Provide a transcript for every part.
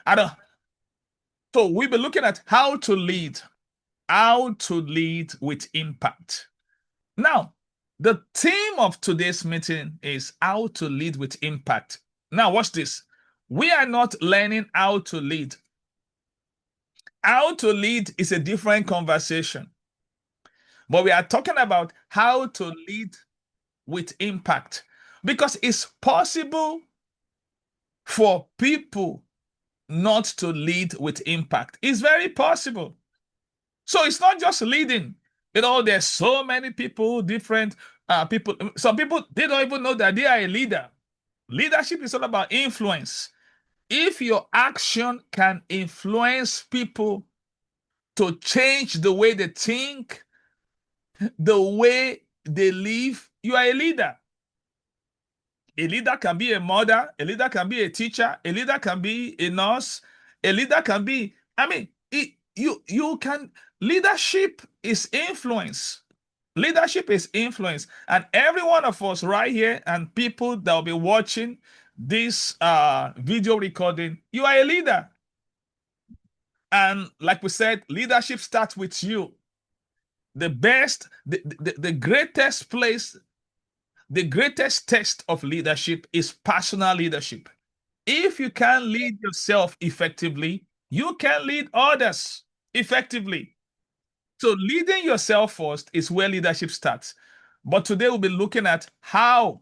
I don't. So we'll be looking at how to lead with impact. Now, the theme of today's meeting is how to lead with impact. Now, watch this. We are not learning how to lead. How to lead is a different conversation, but we are talking about how to lead with impact because it's possible for people not to lead with impact. It's very possible. So it's not just leading. There's so many people, different people. Some people, they don't even know that they are a leader. Leadership is all about influence. If your action can influence people to change the way they think, the way they live, you are a leader. A leader can be a mother, a leader can be a teacher, a leader can be a nurse, a leader can be, you can, leadership is influence. Leadership is influence. And every one of us right here and people that will be watching this video recording, you are a leader. And like we said, leadership starts with you. The greatest place, the greatest test of leadership is personal leadership. If you can lead yourself effectively, you can lead others effectively. So leading yourself first is where leadership starts. But today we'll be looking at how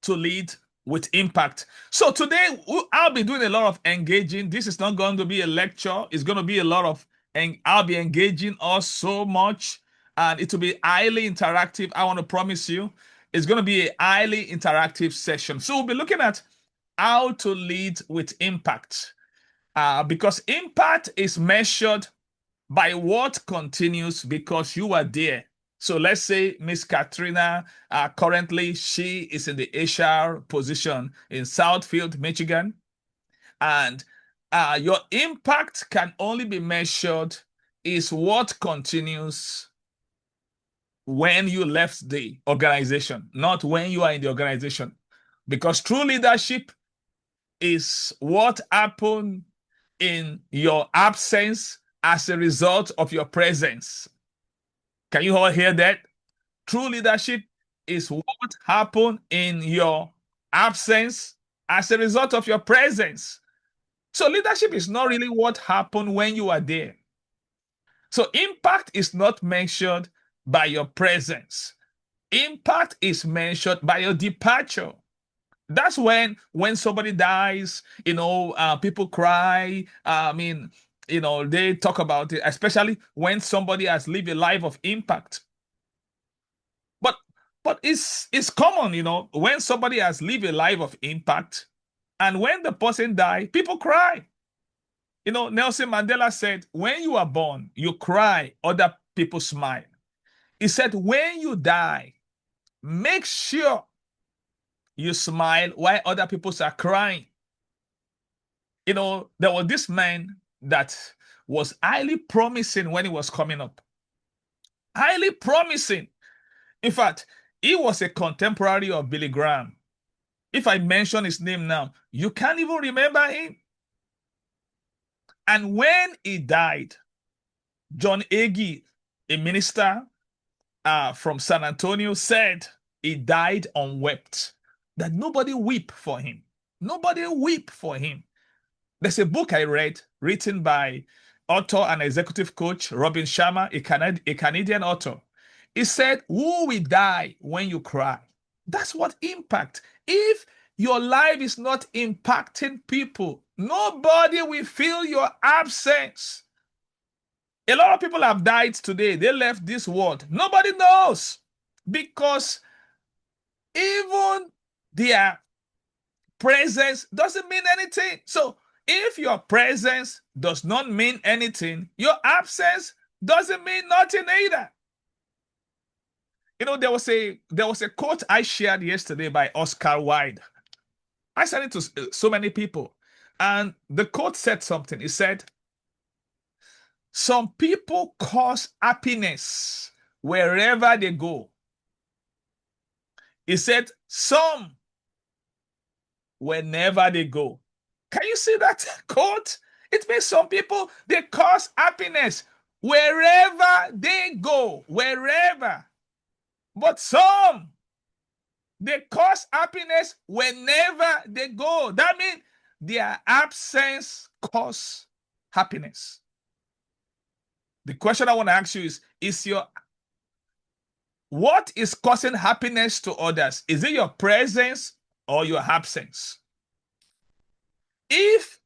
to lead with impact. So today I'll be doing a lot of engaging. This is not going to be a lecture. It's going to be a lot of, and I'll be engaging us so much, and it will be highly interactive. I want to promise you, it's going to be a highly interactive session. So we'll be looking at how to lead with impact, because impact is measured by what continues because you are there. So let's say Miss Katrina, currently she is in the HR position in Southfield, Michigan. And your impact can only be measured is what continues when you left the organization, not when you are in the organization. Because true leadership is what happened in your absence as a result of your presence. Can you all hear that? True leadership is what happened in your absence as a result of your presence. So leadership is not really what happened when you are there. So impact is not measured by your presence. Impact is measured by your departure. That's when somebody dies, people cry. They talk about it, especially when somebody has lived a life of impact. But it's common, when somebody has lived a life of impact, and when the person dies, people cry. Nelson Mandela said, when you are born, you cry, other people smile. He said, when you die, make sure you smile while other people are crying. There was this man that was highly promising when he was coming up. Highly promising. In fact, he was a contemporary of Billy Graham. If I mention his name now, you can't even remember him. And when he died, John Agee, a minister from San Antonio, said he died unwept, that nobody weep for him. Nobody weep for him. There's a book I read written by author and executive coach Robin Sharma, a Canadian author. He said, who will die when you cry? That's what impact. If your life is not impacting people, nobody will feel your absence. A lot of people have died today. They left this world. Nobody knows, because even their presence doesn't mean anything. So if your presence does not mean anything, your absence doesn't mean nothing either. There was a quote I shared yesterday by Oscar Wilde. I sent it to so many people, and the quote said something. It said, some people cause happiness wherever they go. He said, some whenever they go. Can you see that quote? It means some people, they cause happiness wherever they go, wherever. But some, they cause happiness whenever they go. That means their absence cause happiness. The question I want to ask you is your what is causing happiness to others? Is it your presence or your absence? If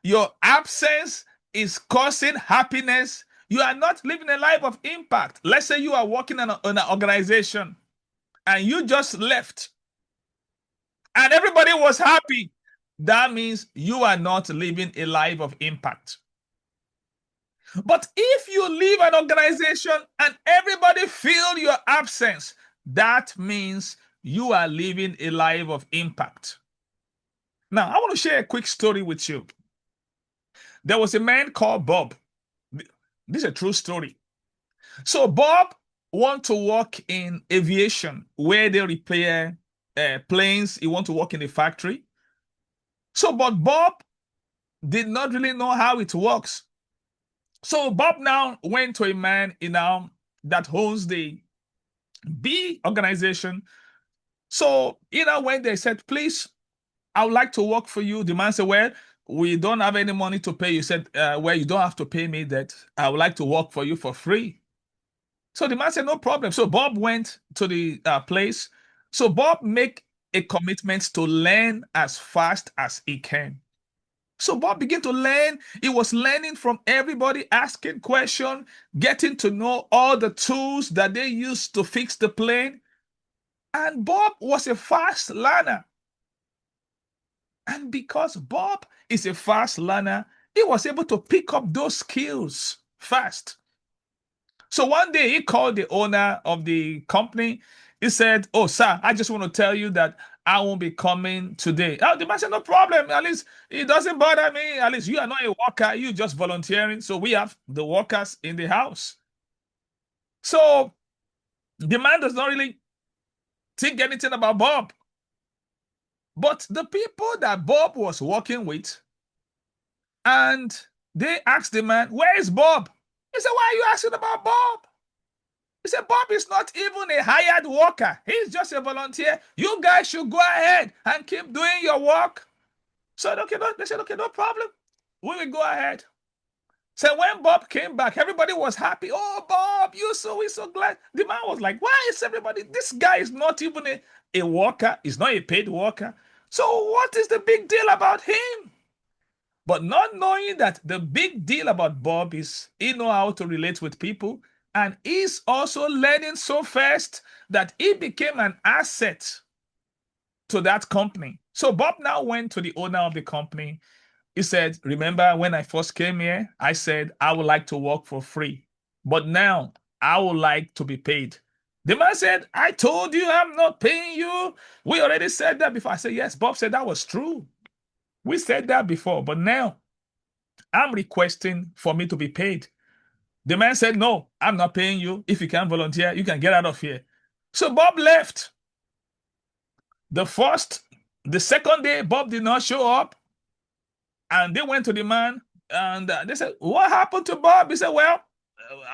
your absence is causing happiness, you are not living a life of impact. Let's say you are working in an organization and you just left and everybody was happy. That means you are not living a life of impact. But if you leave an organization and everybody feel your absence, that means you are living a life of impact. Now, I want to share a quick story with you. There was a man called Bob. This is a true story. So Bob want to work in aviation where they repair planes. He want to work in the factory. So, but Bob did not really know how it works. So Bob now went to a man, that owns the big organization. So, when they said, please, I would like to work for you, the man said, well, we don't have any money to pay you. He said, well, you don't have to pay me that. I would like to work for you for free. So the man said, no problem. So Bob went to the place. So Bob make a commitment to learn as fast as he can. So Bob began to learn. He was learning from everybody, asking questions, getting to know all the tools that they used to fix the plane. And Bob was a fast learner. And because Bob is a fast learner, he was able to pick up those skills fast. So one day he called the owner of the company. He said, oh, sir, I just want to tell you that I won't be coming today. Oh, the man said, no problem. At least it doesn't bother me. At least you are not a worker. You just volunteering. So we have the workers in the house. So the man does not really think anything about Bob. But the people that Bob was working with, and they asked the man, where is Bob? He said, why are you asking about Bob? He said, Bob is not even a hired worker. He's just a volunteer. You guys should go ahead and keep doing your work. So they said, okay, no problem. We will go ahead. So when Bob came back, everybody was happy. Oh, Bob, we're so glad. The man was like, why is everybody? This guy is not even a worker. He's not a paid worker. So what is the big deal about him? But not knowing that the big deal about Bob is he know how to relate with people, and he's also learning so fast that he became an asset to that company. So Bob now went to the owner of the company. He said, remember when I first came here, I said I would like to work for free, but now I would like to be paid. The man said, I told you I'm not paying you. We already said that before. I said, yes. Bob said that was true. We said that before, but now I'm requesting for me to be paid. The man said, no, I'm not paying you. If you can't volunteer, you can get out of here. So Bob left. The second day, Bob did not show up. And they went to the man and they said, what happened to Bob? He said, well,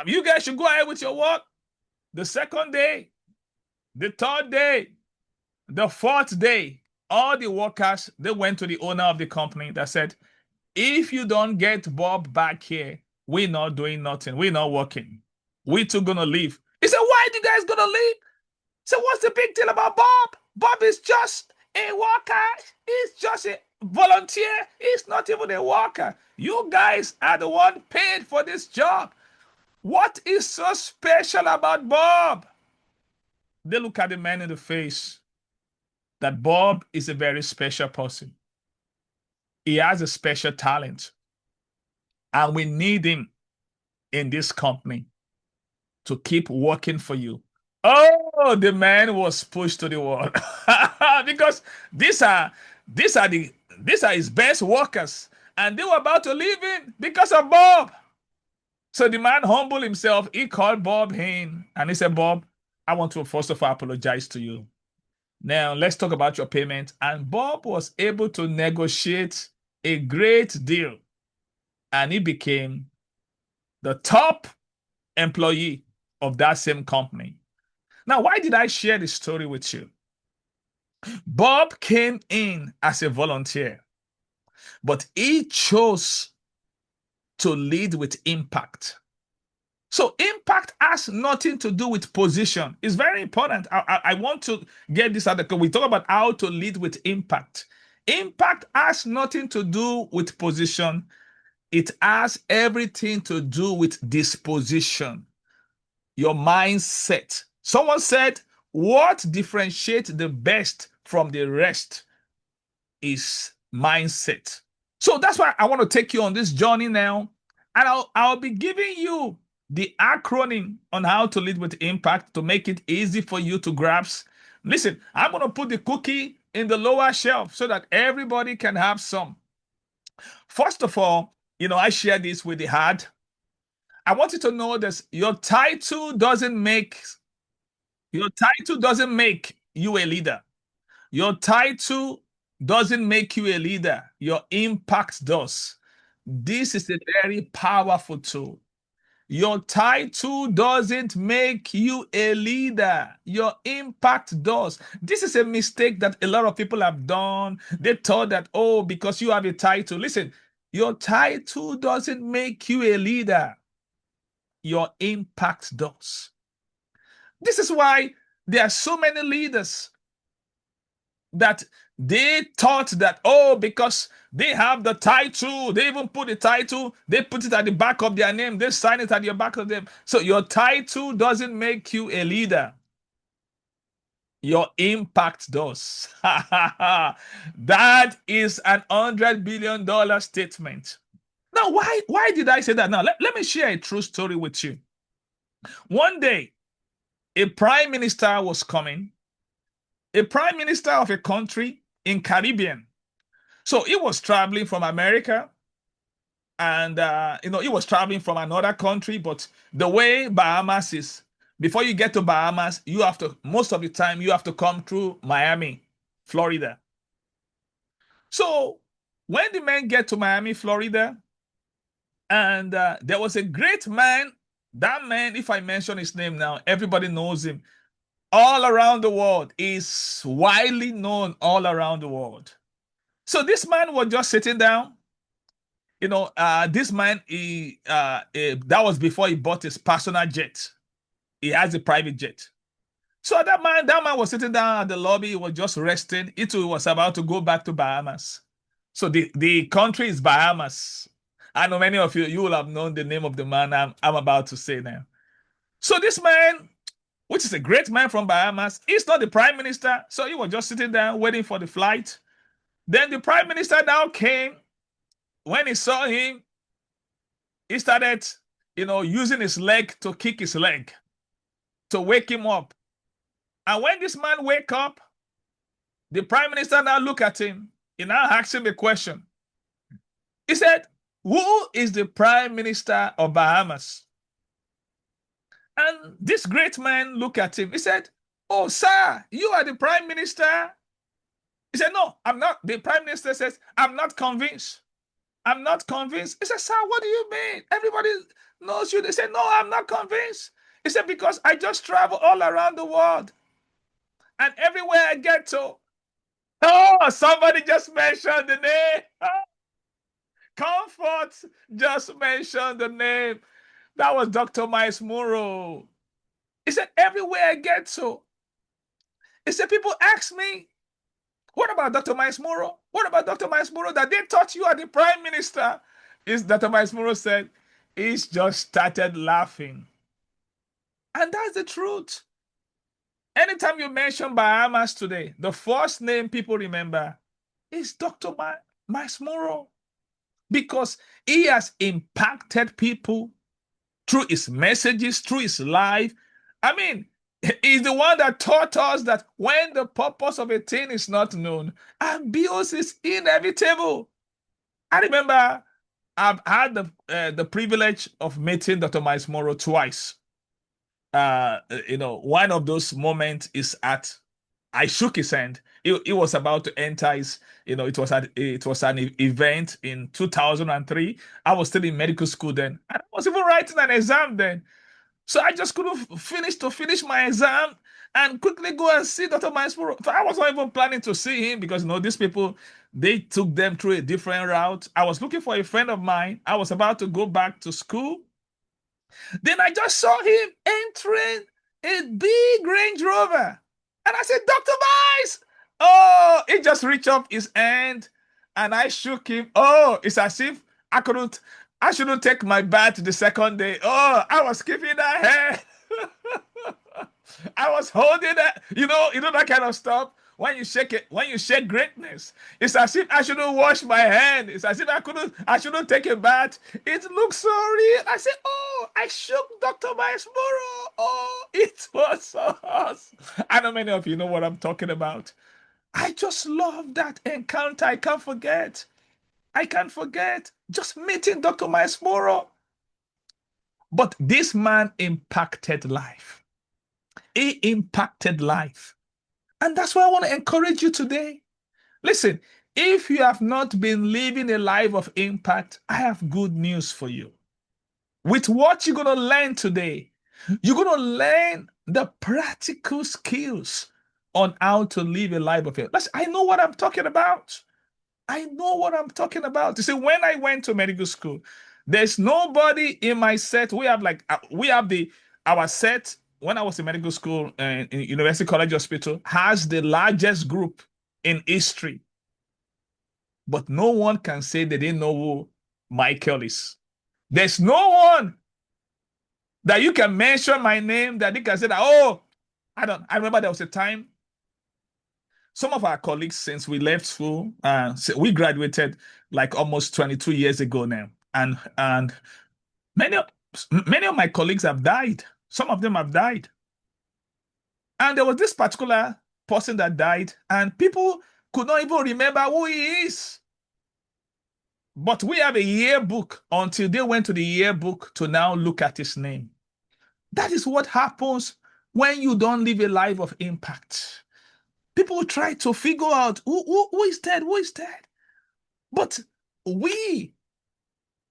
you guys should go ahead with your work. The second day, the third day, the fourth day, all the workers, they went to the owner of the company that said, if you don't get Bob back here, we're not doing nothing. We're not working. We too gonna leave. He said, why are you guys gonna leave? He said, what's the big deal about Bob? Bob is just a worker. He's just a volunteer. He's not even a worker. You guys are the one paid for this job. What is so special about Bob? They look at the man in the face that Bob is a very special person. He has a special talent. And we need him in this company to keep working for you. Oh, the man was pushed to the wall because these are his best workers, and they were about to leave him because of Bob. So the man humbled himself. He called Bob in and he said, Bob, I want to first of all apologize to you. Now let's talk about your payment. And Bob was able to negotiate a great deal, and he became the top employee of that same company. Now, why did I share this story with you? Bob came in as a volunteer, but he chose to lead with impact. So impact has nothing to do with position. It's very important. I want to get this out because we talk about how to lead with impact. Impact has nothing to do with position. It has everything to do with disposition, your mindset. Someone said, what differentiates the best from the rest is mindset. So that's why I want to take you on this journey now. And I'll be giving you the acronym on how to lead with impact to make it easy for you to grasp. Listen, I'm going to put the cookie in the lower shelf so that everybody can have some. First of all, I share this with the heart. I want you to know this. Your title doesn't make you a leader. Your title doesn't make you a leader. Your impact does. This is a very powerful tool. Your title doesn't make you a leader. Your impact does. This is a mistake that a lot of people have done. They thought that, oh, because you have a title. Listen, your title doesn't make you a leader. Your impact does. This is why there are so many leaders that they thought that, oh, because they have the title, they even put the title, they put it at the back of their name, they sign it at the back of them. So your title doesn't make you a leader. Your impact does. That is an $100 billion statement. Now, why did I say that? Now, let me share a true story with you. One day, a prime minister was coming, a prime minister of a country in Caribbean. So he was traveling from America, and he was traveling from another country. But the way Bahamas is, before you get to Bahamas, you have to, most of the time, you have to come through Miami, Florida. So when the men get to Miami, Florida, and there was a great man. That man, if I mention his name now, everybody knows him all around the world. Is widely known all around the world. So this man was just sitting down. This man, that was before he bought his personal jet. He has a private jet. So that man was sitting down at the lobby. He was just resting. It was about to go back to Bahamas. So the country is Bahamas. I know many of you will have known the name of the man I'm about to say now. So this man, which is a great man from Bahamas, he's not the prime minister. So he was just sitting down waiting for the flight. Then the prime minister now came. When he saw him, he started, using his leg to kick his leg to wake him up. And when this man wake up, the prime minister now look at him. He now asked him a question. He said, who is the prime minister of Bahamas? And this great man looked at him. He said, oh, sir, you are the prime minister? He said, no, I'm not. The prime minister says, I'm not convinced. I'm not convinced. He said, sir, what do you mean? Everybody knows you. They said, no, I'm not convinced. He said, because I just travel all around the world. And everywhere I get to, oh, somebody just mentioned the name. Comfort just mentioned the name. That was Dr. Miles Monroe. He said, everywhere I get to, he said, people ask me, what about Dr. Miles Monroe? What about Dr. Miles Monroe that they thought you are the prime minister? Dr. Miles Monroe said, he's just started laughing. And that's the truth. Anytime you mention Bahamas today, the first name people remember is Dr. Miles Monroe, because he has impacted people through his messages, through his life. I mean, he's the one that taught us that when the purpose of a thing is not known, abuse is inevitable. I remember I've had the privilege of meeting Dr. Miles Monroe twice. One of those moments is at I shook his hand. He was about to enter his, it was an event in 2003. I was still in medical school then. And I was even writing an exam then. So I just couldn't finish my exam and quickly go and see Dr. Maestro. So I was not even planning to see him because these people, they took them through a different route. I was looking for a friend of mine. I was about to go back to school. Then I just saw him entering a big Range Rover. And I said, Dr. Mice! Oh, he just reached up his hand and I shook him. Oh, it's as if I shouldn't take my bath the second day. Oh, I was keeping that hand. I was holding that, that kind of stuff. When you shake it, when you shake greatness, it's as if I shouldn't wash my hand. It's as if I shouldn't take a bath. It looks so real. I said, oh, I shook Dr. Miles Morrow. Oh, it was so awesome. I know many of you know what I'm talking about. I just love that encounter. I can't forget. I can't forget just meeting Dr. Miles Morrow. But this man impacted life. He impacted life. And that's why I want to encourage you today. Listen, if you have not been living a life of impact, I have good news for you. With what you're going to learn today, you're going to learn the practical skills on how to live a life of impact. I know what I'm talking about. I know what I'm talking about. You see, when I went to medical school, there's nobody in my set. We have our set. When I was in medical school in University College Hospital, has the largest group in history. But no one can say they didn't know who Michael is. There's no one that you can mention my name that they can say that, oh, I remember there was a time some of our colleagues, since we left school, we graduated like almost 22 years ago now. And many of my colleagues have died. Some of them have died. And there was this particular person that died, and people could not even remember who he is. But we have a yearbook until they went to the yearbook to now look at his name. That is what happens when you don't live a life of impact. People try to figure out who is dead, who is dead. But and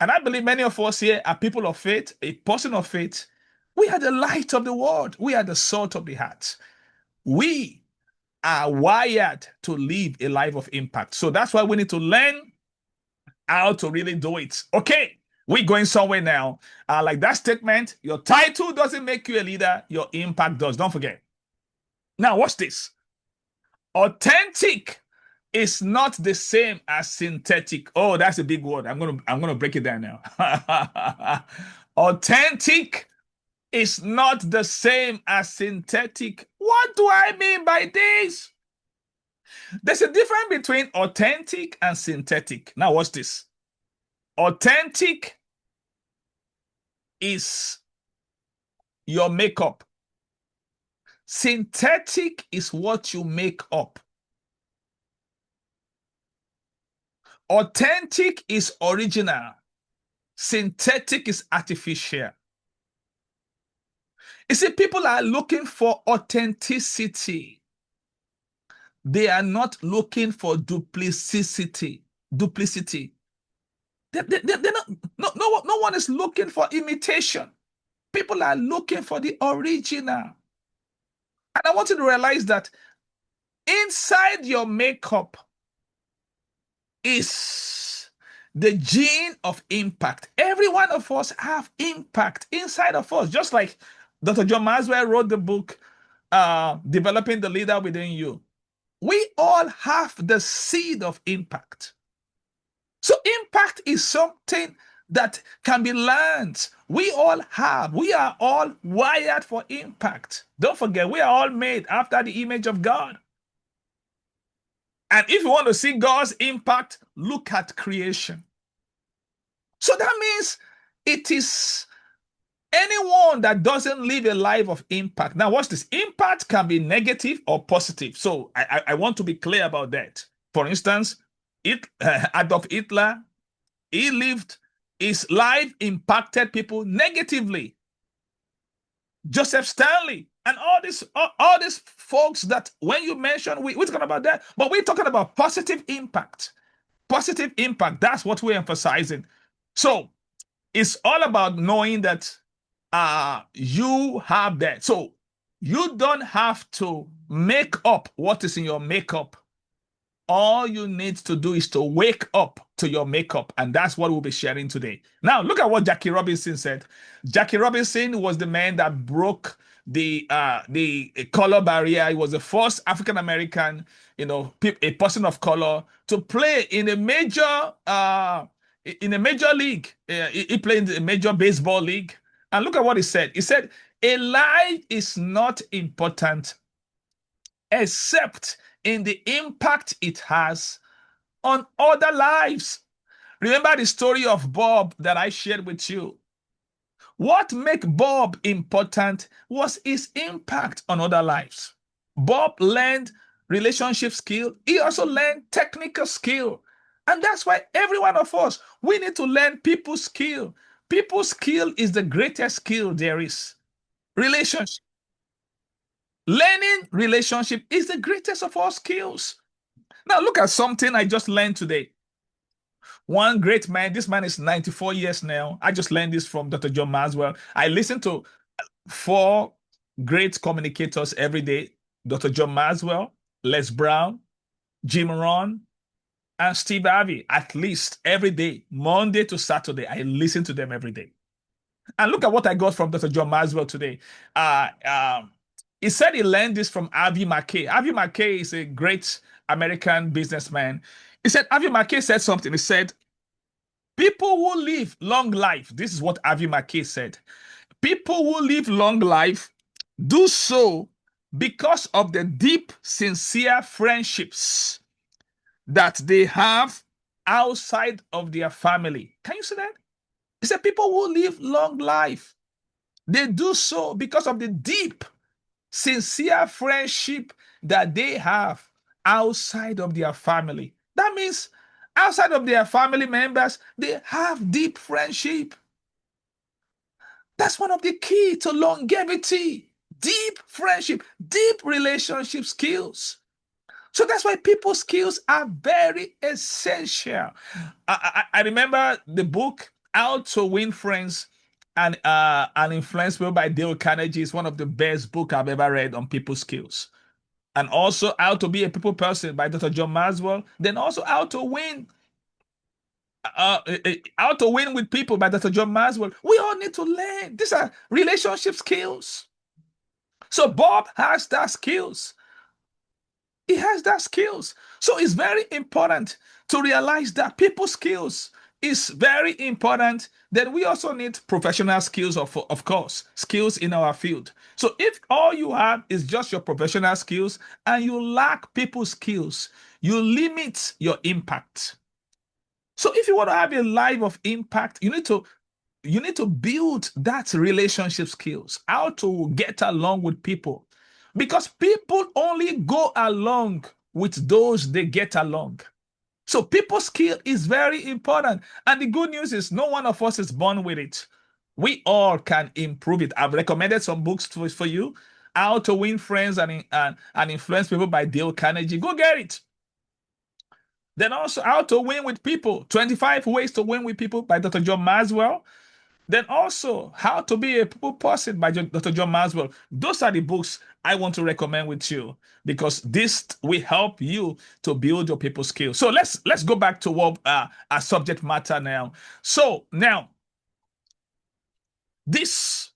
I believe many of us here are people of faith, a person of faith. We are the light of the world. We are the salt of the heart. We are wired to live a life of impact. So that's why we need to learn how to really do it. Okay, we're going somewhere now. Like that statement, your title doesn't make you a leader, your impact does. Don't forget. Now, watch this. Authentic is not the same as synthetic. Oh, that's a big word. I'm gonna break it down now. Authentic is not the same as synthetic. What do I mean by this? There's a difference between authentic and synthetic. Now watch this. Authentic is your makeup. Synthetic is what you make up. Authentic is original. Synthetic is artificial. You see, people are looking for authenticity. They are not looking for duplicity. They're not, no one is looking for imitation. People are looking for the original. And I want you to realize that inside your makeup is the gene of impact. Every one of us have impact inside of us. Just like Dr. John Maxwell wrote the book, Developing the Leader Within You. We all have the seed of impact. So impact is something that can be learned. We all are all wired for impact. Don't forget, we are all made after the image of God. And if you want to see God's impact, look at creation. So that means it is anyone that doesn't live a life of impact. Now, watch this. Impact can be negative or positive. So I want to be clear about that. For instance, Adolf Hitler, his life impacted people negatively. Joseph Stanley, And all these folks that when you mention, we're talking about that, but we're talking about positive impact. Positive impact. That's what we're emphasizing. So it's all about knowing that you have that. So you don't have to make up what is in your makeup. All you need to do is to wake up to your makeup, and that's what we'll be sharing today. Now, look at what Jackie Robinson said. Jackie Robinson was the man that broke the color barrier. He was the first African American, a person of color to play in a major league. He played in a major baseball league. And look at what he said. He said, "A life is not important except in the impact it has on other lives." Remember the story of Bob that I shared with you. What made Bob important was his impact on other lives. Bob learned relationship skill. He also learned technical skill. And that's why every one of us, we need to learn people's skill. People's skill is the greatest skill there is. Relationship. Learning relationship is the greatest of all skills. Now, look at something I just learned today. One great man, this man is 94 years now. I just learned this from Dr. John Maswell. I listen to four great communicators every day: Dr. John Maswell, Les Brown, Jim Rohn, and Steve Harvey. At least every day, Monday to Saturday, I listen to them every day. And look at what I got from Dr. John Maswell today. Uh, um, he said he learned this from Harvey Mackay. Harvey Mackay is a great American businessman. He said, Harvey Mackay said something. He said, "People who live long life," this is what Harvey Mackay said, "people who live long life do so because of the deep, sincere friendships that they have outside of their family." Can you see that? He said, people who live long life, they do so because of the deep, sincere friendship that they have outside of their family. That means outside of their family members, they have deep friendship. That's one of the key to longevity. Deep friendship, deep relationship skills. So that's why people skills are very essential. I remember the book How to Win Friends and Influence People by Dale Carnegie is one of the best book I've ever read on people skills. And also How to Be a People Person by Dr. John Maswell. Then also How to Win with People by Dr. John Maswell. We all need to learn. These are relationship skills. So Bob has that skills. He has that skills. So it's very important to realize that people skills is very important. Then we also need professional skills, of course, skills in our field. So if all you have is just your professional skills and you lack people skills, you limit your impact. So if you want to have a life of impact, you need to build that relationship skills, how to get along with people. Because people only go along with those they get along. So people skill is very important. And the good news is no one of us is born with it. We all can improve it. I've recommended some books for you. How to Win Friends and Influence People by Dale Carnegie. Go get it. Then also How to Win with People. 25 Ways to Win with People by Dr. John Maswell. Then also How to Be a People Person by Dr. John Maswell. Those are the books I want to recommend with you because this will help you to build your people skills. So let's go back to what our subject matter now. So now this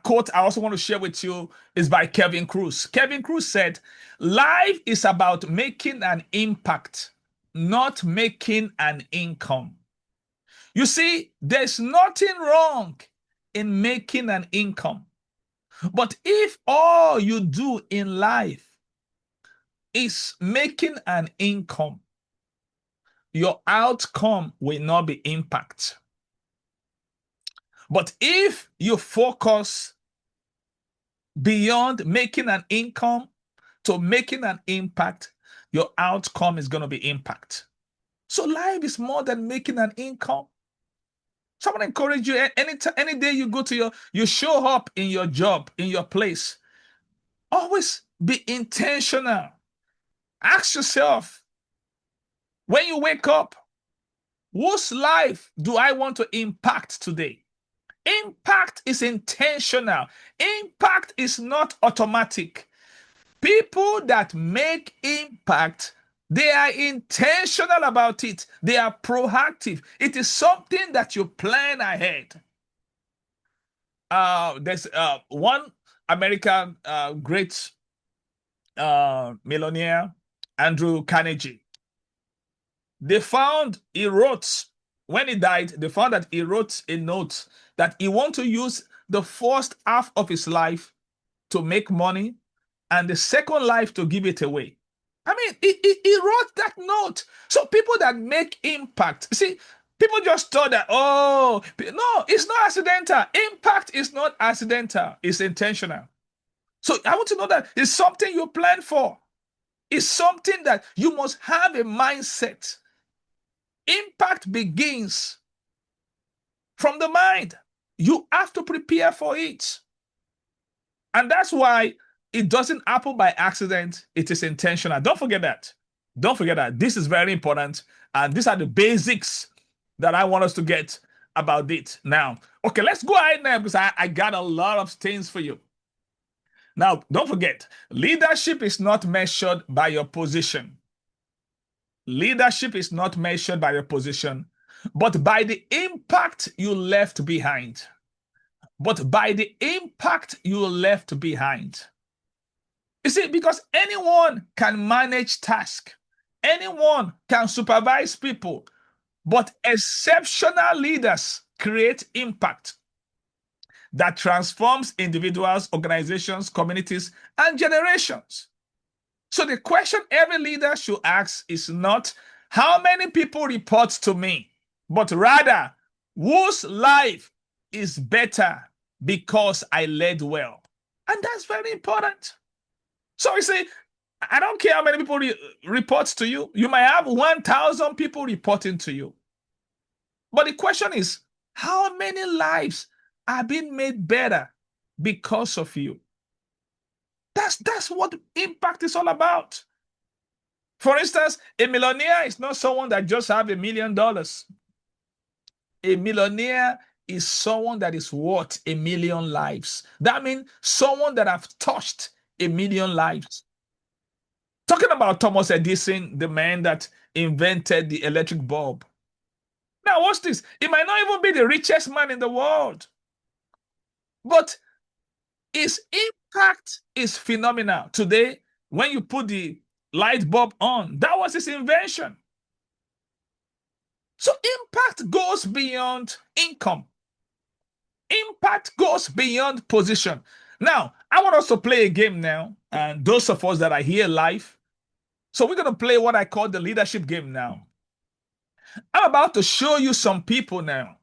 quote I also want to share with you is by Kevin Cruz. Kevin Cruz said, "Life is about making an impact, not making an income." You see, there's nothing wrong in making an income. But if all you do in life is making an income, your outcome will not be impact. But if you focus beyond making an income to making an impact, your outcome is going to be impact. So life is more than making an income. Someone encourage you any day you go to you show up in your job, in your place. Always be intentional. Ask yourself when you wake up, whose life do I want to impact today? Impact is intentional. Impact is not automatic. People that make impact, they are intentional about it. They are proactive. It is something that you plan ahead. There's one American great millionaire, Andrew Carnegie. They found he wrote, when he died, they found that he wrote a note that he want to use the first half of his life to make money and the second life to give it away. I mean, he wrote that note. So people that make impact, see, people just thought that, oh, no, it's not accidental. Impact is not accidental, it's intentional. So I want to know that it's something you plan for. It's something that you must have a mindset. Impact begins from the mind. You have to prepare for it. And that's why it doesn't happen by accident. It is intentional. Don't forget that. Don't forget that. This is very important. And these are the basics that I want us to get about it. Now, okay, let's go ahead now because I got a lot of things for you. Now, don't forget, leadership is not measured by your position. Leadership is not measured by your position, but by the impact you left behind. But by the impact you left behind. You see, because anyone can manage tasks, anyone can supervise people, but exceptional leaders create impact that transforms individuals, organizations, communities, and generations. So the question every leader should ask is not how many people report to me, but rather whose life is better because I led well. And that's very important. So you see, I don't care how many people report to you. You might have 1,000 people reporting to you. But the question is, how many lives are being made better because of you? That's what impact is all about. For instance, a millionaire is not someone that just have $1 million. A millionaire is someone that is worth 1 million lives. That means someone that have touched 1 million lives. Talking about Thomas Edison, the man that invented the electric bulb. Now, watch this. He might not even be the richest man in the world, but his impact is phenomenal. Today, when you put the light bulb on, that was his invention. So impact goes beyond income. Impact goes beyond position. Now, I want us to play a game now, and those of us that are here live. So we're going to play what I call the leadership game now. I'm about to show you some people now.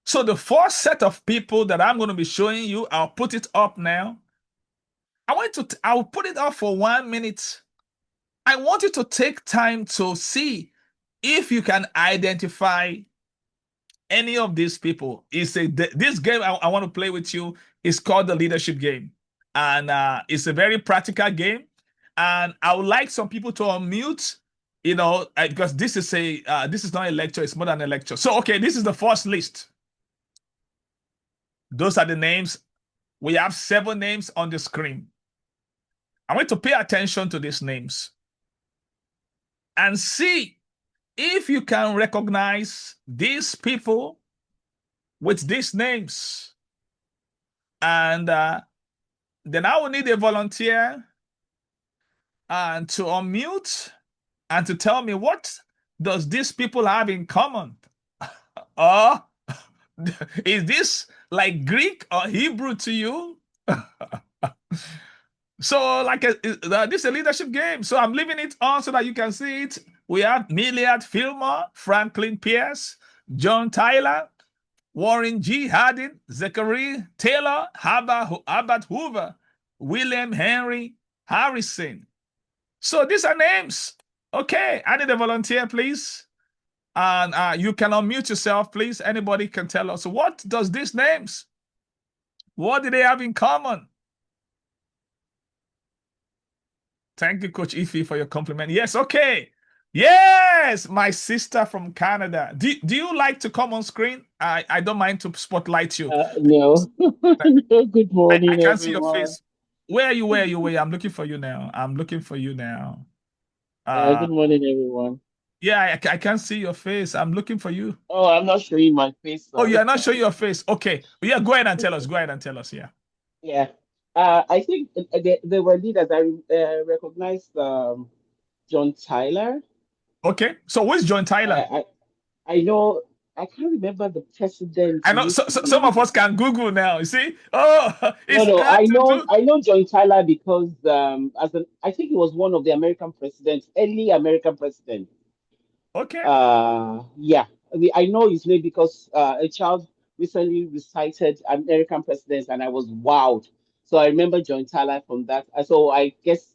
So the first set of people that I'm going to be showing you, I'll put it up now. I'll put it up for 1 minute. I want you to take time to see if you can identify any of these people. This game I want to play with you is called the leadership game. And it's a very practical game. And I would like some people to unmute, because this is not a lecture, it's more than a lecture. So, okay, this is the first list. Those are the names. We have 7 names on the screen. I want you to pay attention to these names and see if you can recognize these people with these names. And then I will need a volunteer and to unmute and to tell me what does these people have in common. Or is this like Greek or Hebrew to you? So this is a leadership game. So I'm leaving it on so that you can see it. We have Milliard Fillmore, Franklin Pierce, John Tyler, Warren G. Harding, Zachary Taylor, Herbert Hoover, William Henry Harrison. So these are names. Okay, I need a volunteer, please. And you can unmute yourself, please. Anybody can tell us. What does these names? What do they have in common? Thank you, Coach Ify, for your compliment. Yes, okay. Yes, my sister from Canada. Do you like to come on screen? I don't mind to spotlight you. No. No, good I morning, can't see your everyone. face. Where are you? Where are you? Where? I'm looking for you now. I'm looking for you now. Uh, Good morning, everyone. yeah, I can't see your face. I'm looking for you. Oh, I'm not showing my face, Oh, you sorry. are not showing your face. Okay. Yeah, go ahead and tell us. Go ahead and tell us. Yeah. Yeah. I think they were leaders. I recognized John Tyler. Okay. So who's John Tyler? I, I know, I can't remember the president I who know used to some of be. us can Google now. You see? Oh, No, it's no, hard to do. I know John Tyler because I think he was one of the American presidents, early American president. Okay. Yeah, I know his name because a child recently recited American presidents, and I was wowed. So I remember John Tyler from that. So I guess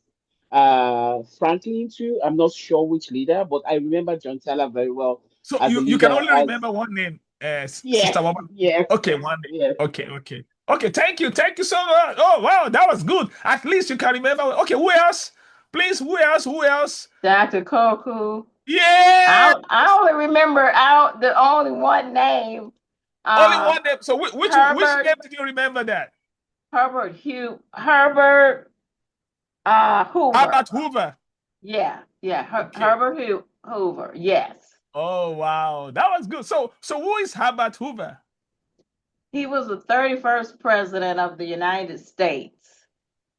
Franklin too. I'm not sure which leader, but I remember John Tyler very well So as a you can leader. only As remember one name, Sister yes, Woman. yes, Okay, one name. yes. Okay, okay. Okay, thank you so much. Oh wow, that was good. At least you can remember. Okay, who else? Please, who else? Who else? Dr. Koku. Yeah, I only remember out the only one name. only Uh one name. So which name Herbert did you remember that? Herbert How Hoover. about Hoover? Yeah, yeah, Okay. Hoover. Yes. Oh wow, that was good. So who is Herbert Hoover? He was the 31st president of the United States.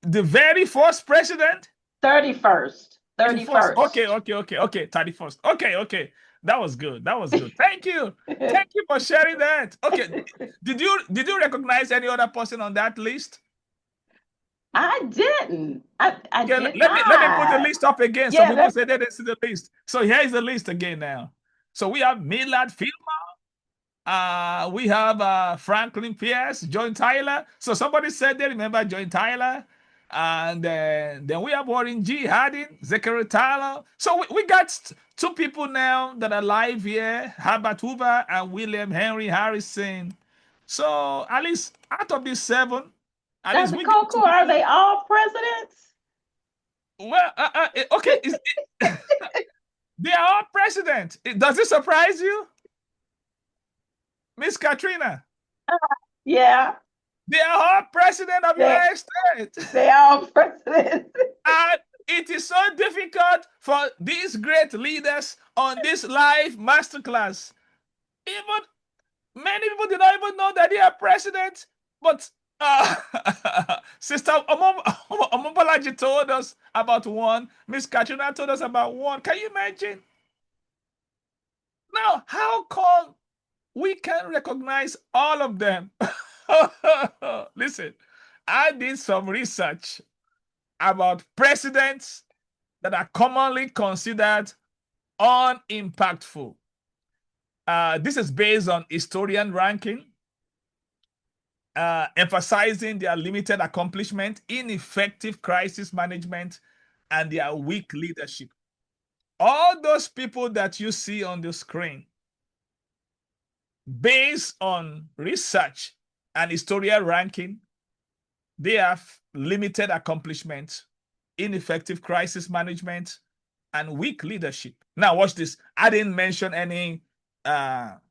The very first president? 31st. 31st. Okay, 31st. okay, okay, okay. 31st. Okay, okay. That was good. That was good. Thank you. Thank you for sharing that. Okay. Did you recognize any other person on that list? I didn't. I Okay, did let me put the not. list up again. Some Yeah, people that say they didn't see the list. So here is the list again now. So we have Millard Field. We have Franklin Pierce, John Tyler. So somebody said they remember John Tyler. And then we have Warren G. Harding, Zachary Tyler. So we got two people now that are live here, Herbert Hoover and William Henry Harrison. So at least out of these seven, at least Dr. we got Coco, two are people. they all presidents? Well, okay, they are all president. Does it surprise you, Miss Katrina? Yeah, They are all president of the they United States. they all presidents. And it is so difficult for these great leaders on this live masterclass. Even many people do not even know that they are president. But Sister Omobalaji told us about one. Miss Katrina told us about one. Can you imagine? Now, how come we can recognize all of them? Listen, I did some research about presidents that are commonly considered unimpactful. This is based on historian ranking, emphasizing their limited accomplishment, ineffective crisis management, and their weak leadership. All those people that you see on the screen, based on research and historian ranking, they have limited accomplishment, ineffective crisis management, and weak leadership. Now, watch this. I didn't mention any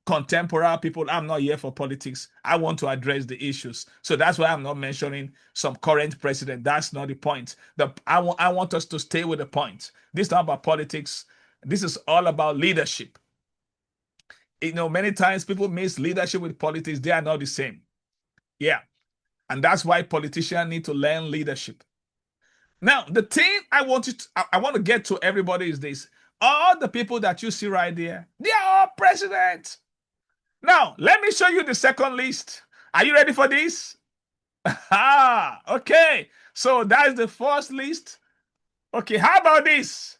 contemporary people. I'm not here for politics. I want to address the issues. So that's why I'm not mentioning some current president. That's not the point. I want us to stay with the point. This is not about politics. This is all about leadership. Many times people mix leadership with politics. They are not the same. Yeah. And that's why politicians need to learn leadership. Now, the thing I want to get to everybody is this. All the people that you see right there, they are all presidents. Now, let me show you the second list. Are you ready for this? Okay. So that's the first list. Okay, how about this?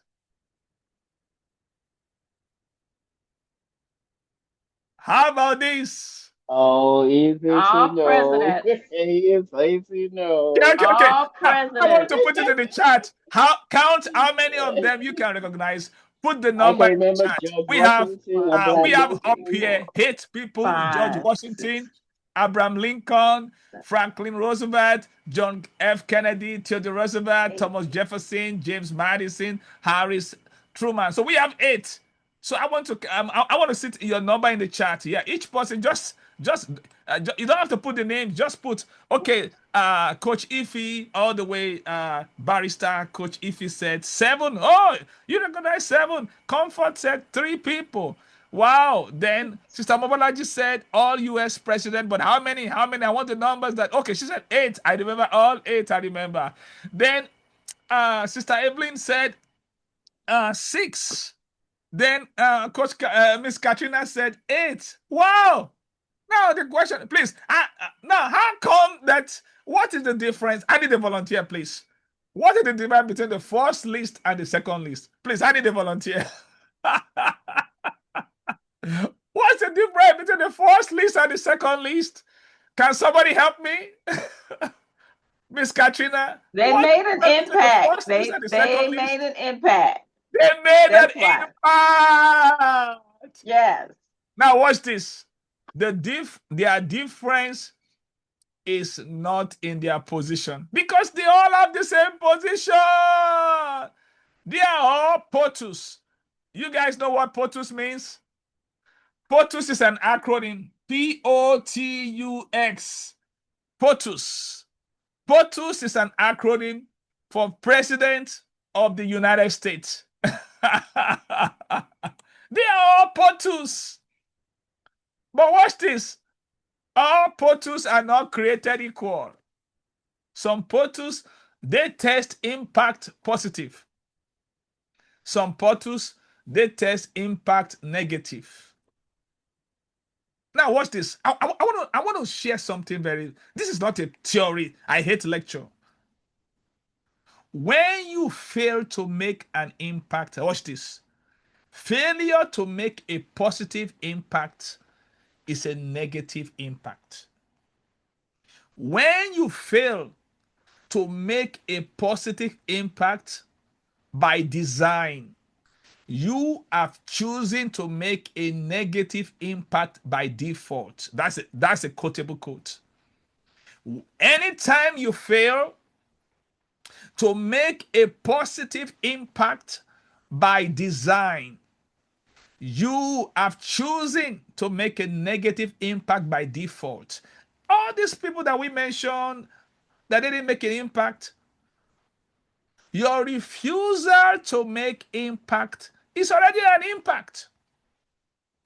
How about this? Oh, easy to All know. presidents. Easy to Okay, know. okay, okay. All Now, I want to presidents. put it in the chat. Count how many of them you can recognize. Put the I number can in the remember chat. George We have Washington, One, we Abraham have two, up Lincoln. here four, 8 people: George five, six, Washington, Abraham Lincoln, Franklin Roosevelt, John F. Kennedy, Theodore Roosevelt, Thomas Jefferson, James Madison, Harris Truman. So we have 8. So I want to sit your number in the chat. Yeah, each person just you don't have to put the name. Just put okay. Coach Ify all the way. Barrister Coach Ify said 7. Oh, you recognize 7. Comfort said 3 people. Wow. Then Sister Mobalaji said all U.S. president, but how many? How many? I want the numbers that. Okay, she said 8. I remember all 8. I remember. Then Sister Evelyn said 6. Then Miss Katrina said 8. Wow. Now the question, please. Now, how come that? What is the difference? I need a volunteer, please. What is the difference between the first list and the second list? Please, I need a volunteer. What's the difference between the first list and the second list? Can somebody help me? Miss Katrina? They What made an between the impact. first list and the They second list? made an impact. They made That's an why. impact. Yes. Now watch this. Their difference is not in their position because they all have the same position. They are all POTUS. You guys know what POTUS means? POTUS is an acronym. POTUX. POTUS. POTUS is an acronym for President of the United States. They are all POTUS. But watch this. All POTUS are not created equal. Some POTUS, they test impact positive. Some POTUS, they test impact negative. Now watch this. I want to share something very. This is not a theory. I hate lecture. When you fail to make an impact, watch this. Failure to make a positive impact is a negative impact. When you fail to make a positive impact by design, you are choosing to make a negative impact by default. That's a quotable quote. Anytime you fail to make a positive impact by design, you are choosing to make a negative impact by default. All these people that we mentioned that didn't make an impact, your refusal to make impact is already an impact.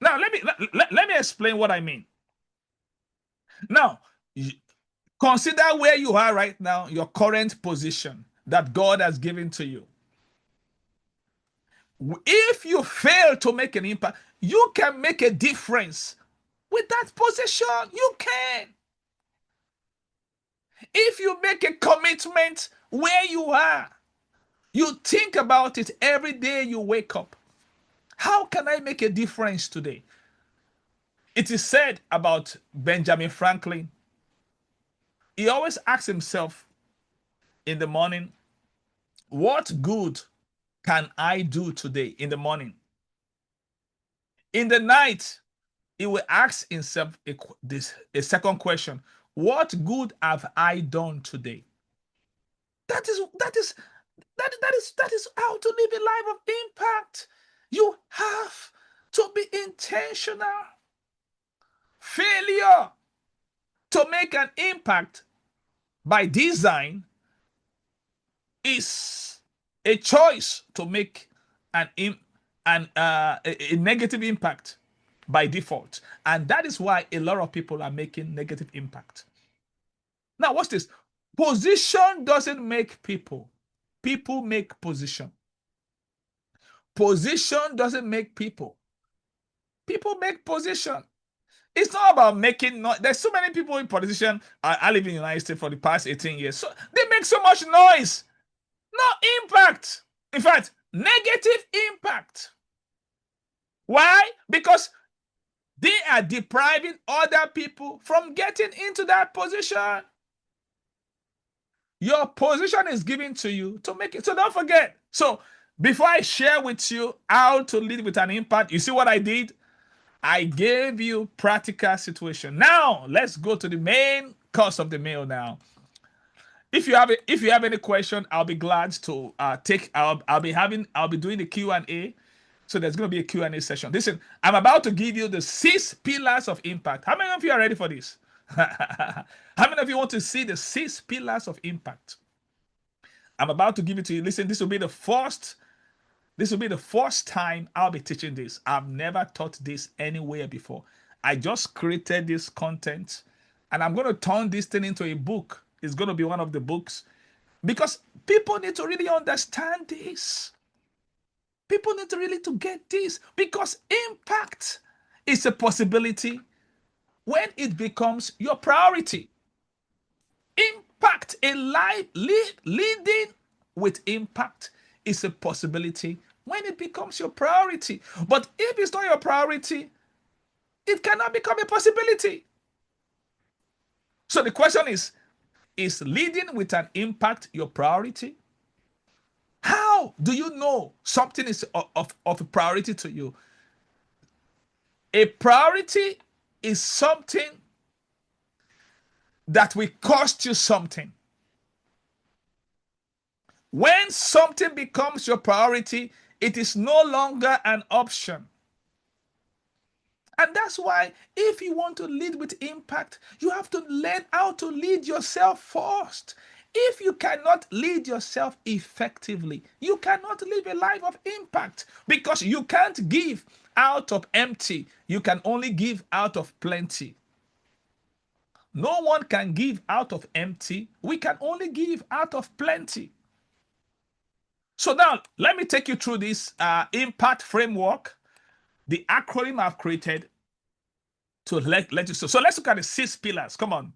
Now let me explain what I mean. Now, consider where you are right now, your current position that God has given to you. If you fail to make an impact, you can make a difference with that position. You can. If you make a commitment where you are, you think about it every day you wake up. How can I make a difference today? It is said about Benjamin Franklin. He always asks himself in the morning, what good can I do today in the morning? In the night, he will ask himself a second question. What good have I done today? That is how to live a life of impact. You have to be intentional. Failure to make an impact by design is a choice to make a negative impact by default. And that is why a lot of people are making negative impact. Now, what's this? Position doesn't make people. People make position. Position doesn't make people. People make position. It's not about making noise. There's so many people in position. I live in the United States for the past 18 years. So they make so much noise. No impact. In fact, negative impact. Why? Because they are depriving other people from getting into that position. Your position is given to you to make it. So don't forget. So before I share with you how to lead with an impact, you see what I did? I gave you practical situation. Now let's go to the main course of the meal now. If you have any question, I'll be glad to take. I'll be doing the Q&A. So there's going to be a Q&A session. Listen, I'm about to give you the 6 pillars of impact. How many of you are ready for this? How many of you want to see the 6 pillars of impact? I'm about to give it to you. Listen, this will be the first. This will be the first time I'll be teaching this. I've never taught this anywhere before. I just created this content, and I'm going to turn this thing into a book. It's going to be one of the books because people need to really understand this. People need to really to get this because impact is a possibility when it becomes your priority. Impact, a life leading with impact is a possibility when it becomes your priority. But if it's not your priority, it cannot become a possibility. So the question is leading with an impact your priority? How do you know something is of a priority to you? A priority is something that will cost you something. When something becomes your priority, it is no longer an option. And that's why if you want to lead with impact, you have to learn how to lead yourself first. If you cannot lead yourself effectively, you cannot live a life of impact because you can't give out of empty. You can only give out of plenty. No one can give out of empty. We can only give out of plenty. So now let me take you through this impact framework, the acronym I've created to let you. So let's look at the 6 pillars. Come on.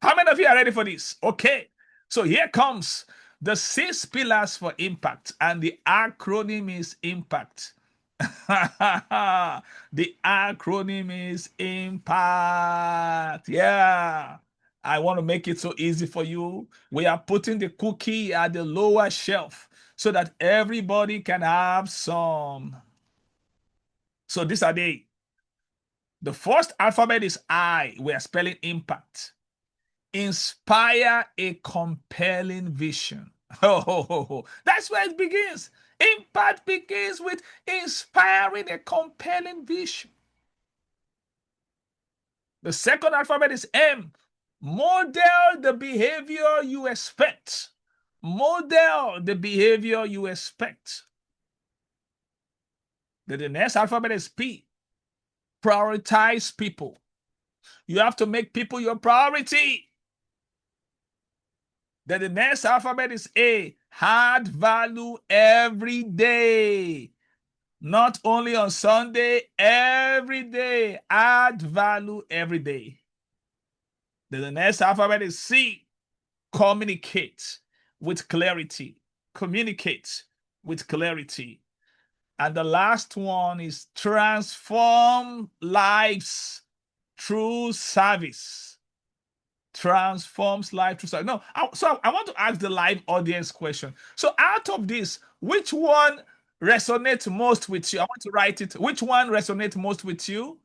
How many of you are ready for this? Okay. So here comes the 6 pillars for impact, and the acronym is impact. The acronym is impact. Yeah. I want to make it so easy for you. We are putting the cookie at the lower shelf so that everybody can have some. So these are the first alphabet is I. We are spelling impact. Inspire a compelling vision. Oh, that's where it begins. Impact begins with inspiring a compelling vision. The second alphabet is M. Model the behavior you expect. Model the behavior you expect. The next alphabet is P. Prioritize people. You have to make people your priority. Then the next alphabet is A. Add value every day. Not only on Sunday, every day. Add value every day. Then the next alphabet is C. Communicate with clarity. Communicate with clarity. And the last one is transform lives through service. Transforms life through service. No, so I want to ask the live audience question. So out of this, which one resonates most with you? I want to write it. Which one resonates most with you?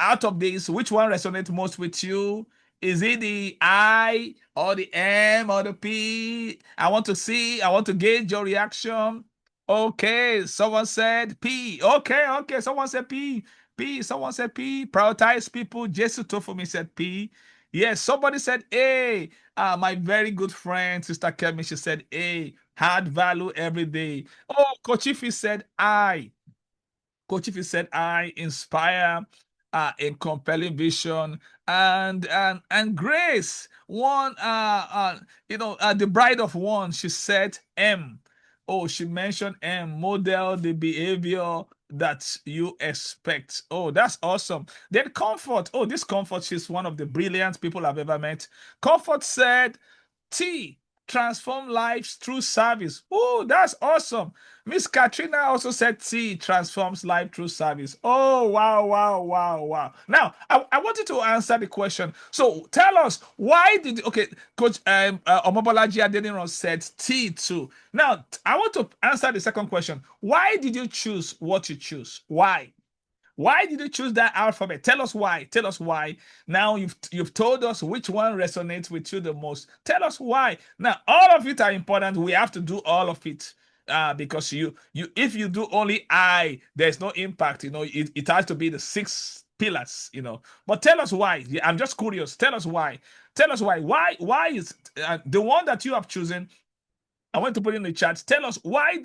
Out of this, which one resonates most with you? Is it the I or the M or the P? I want to gauge your reaction. Okay, someone said P. Okay, someone said P. Someone said P. Prioritize people. Jesus Tofumi said P. Yes, somebody said A. My very good friend, Sister Kemi, she said A. Add value every day. Oh, Coach Ify said I. Coach Ify said I. Inspire a compelling vision. And Grace, the bride of one, she said M. Oh, she mentioned M. Model the behavior that you expect. Oh, that's awesome. Then Comfort. Oh, this Comfort, she's one of the brilliant people I've ever met. Comfort said T. Transform lives through service. Oh, that's awesome. Miss Katrina also said T. Transforms life through service. Oh, wow. Now, I wanted to answer the question. So tell us, why did, okay, Coach Omobolaji Adeniran said T too. Now, I want to answer the second question. Why did you choose what you choose? Why? Why did you choose that alphabet? Tell us why. Tell us why. Now you've told us which one resonates with you the most. Tell us why. Now all of it are important. We have to do all of it. Because you if you do only I, there's no impact. It has to be the six pillars. But tell us why. Yeah, I'm just curious. Tell us why. Tell us why. Why is the one that you have chosen? I want to put in the chat. Tell us why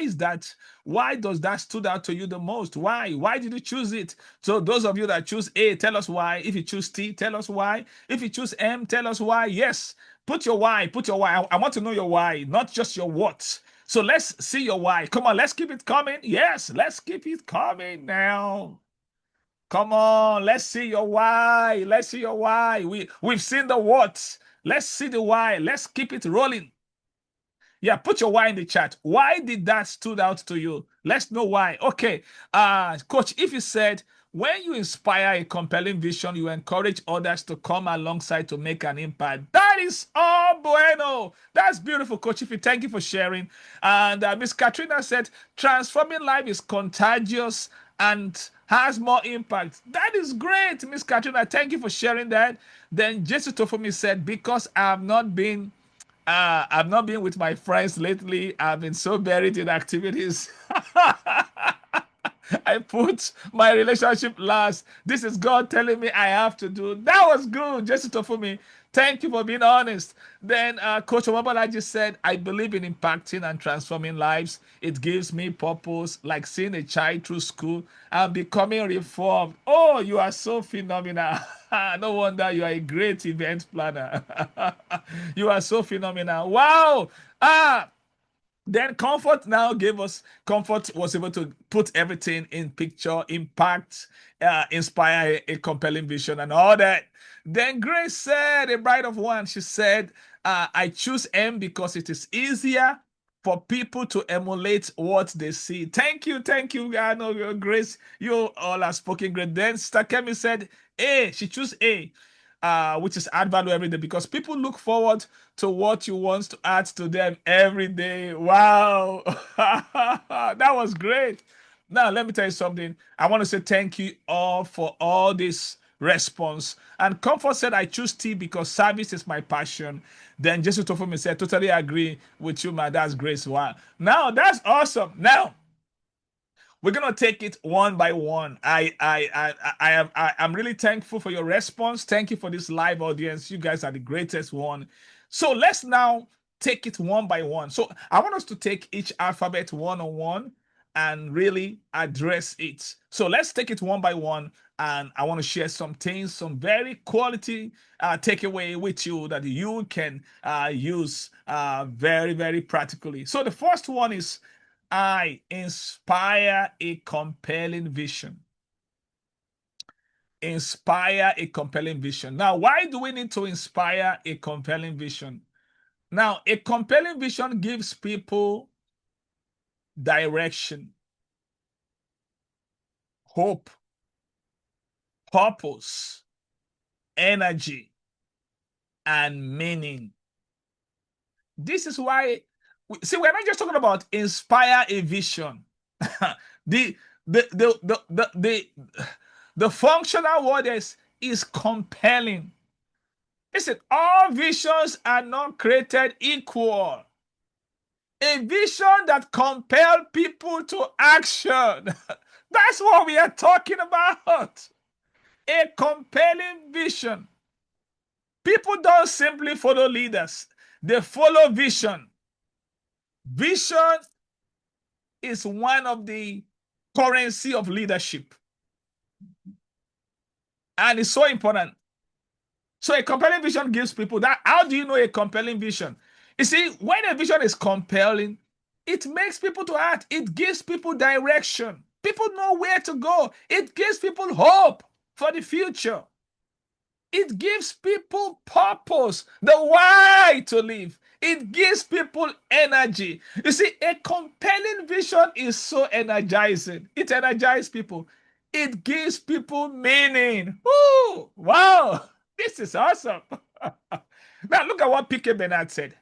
is that? Why does that stood out to you the most? Why did you choose it? So those of you that choose A, tell us why. If you choose T, tell us why. If you choose M, tell us why. Yes, put your why. Put your why. I want to know your why, not just your what. So let's see your why. Come on, let's keep it coming. Yes, let's keep it coming now. Come on, let's see your why. Let's see your why. We've seen the what. Let's see the why. Let's keep it rolling. Yeah, put your why in the chat. Why did that stood out to you? Let's know why. Okay, Coach, if you said when you inspire a compelling vision, you encourage others to come alongside to make an impact. That is all bueno. That's beautiful, Coach. If you thank you for sharing. And Miss Katrina said, transforming life is contagious and has more impact. That is great, Miss Katrina. Thank you for sharing that. Then Jesus Tofomi said, because I've not been with my friends lately. I've been so buried in activities. I put my relationship last. This is God telling me I have to do. That was good, just for me. Thank you for being honest. Then Coach Omabala just said, I believe in impacting and transforming lives. It gives me purpose, like seeing a child through school and becoming reformed. Oh, you are so phenomenal. No wonder you are a great event planner. You are so phenomenal. Wow. Then Comfort was able to put everything in picture, impact, inspire a compelling vision and all that. Then Grace said, a bride of one, she said, I choose M because it is easier for people to emulate what they see. Thank you. I know, Grace, you all are spoken great. Then Stakemi said A, she chose A. Which is add value every day because people look forward to what you want to add to them every day. Wow, that was great. Now, let me tell you something. I want to say thank you all for all this response. And Comfort said, I choose T because service is my passion. Then Jesus Tofumi said, totally agree with you, man. That's great. Wow. Now, that's awesome. Now, we're gonna take it one by one. I'm really thankful for your response. Thank you for this live audience. You guys are the greatest one. So let's now take it one by one. So I want us to take each alphabet one on one and really address it. So let's take it one by one. And I want to share some things, some very quality takeaway with you that you can use very, very practically. So the first one is I inspire a compelling vision. Inspire a compelling vision. Now, why do we need to inspire a compelling vision? Now, a compelling vision gives people direction, hope, purpose, energy, and meaning. This is why, see, we're not just talking about inspire a vision. the, the functional word is compelling. Listen, all visions are not created equal. A vision that compels people to action. That's what we are talking about. A compelling vision. People don't simply follow leaders, they follow vision. Vision is one of the currency of leadership. And it's so important. So a compelling vision gives people that. How do you know a compelling vision? You see, when a vision is compelling, it makes people to act. It gives people direction. People know where to go. It gives people hope for the future. It gives people purpose, the why to live. It gives people energy. You see, a compelling vision is so energizing. It energizes people. It gives people meaning. Ooh, wow, this is awesome. Now, look at what P.K. Bernard said.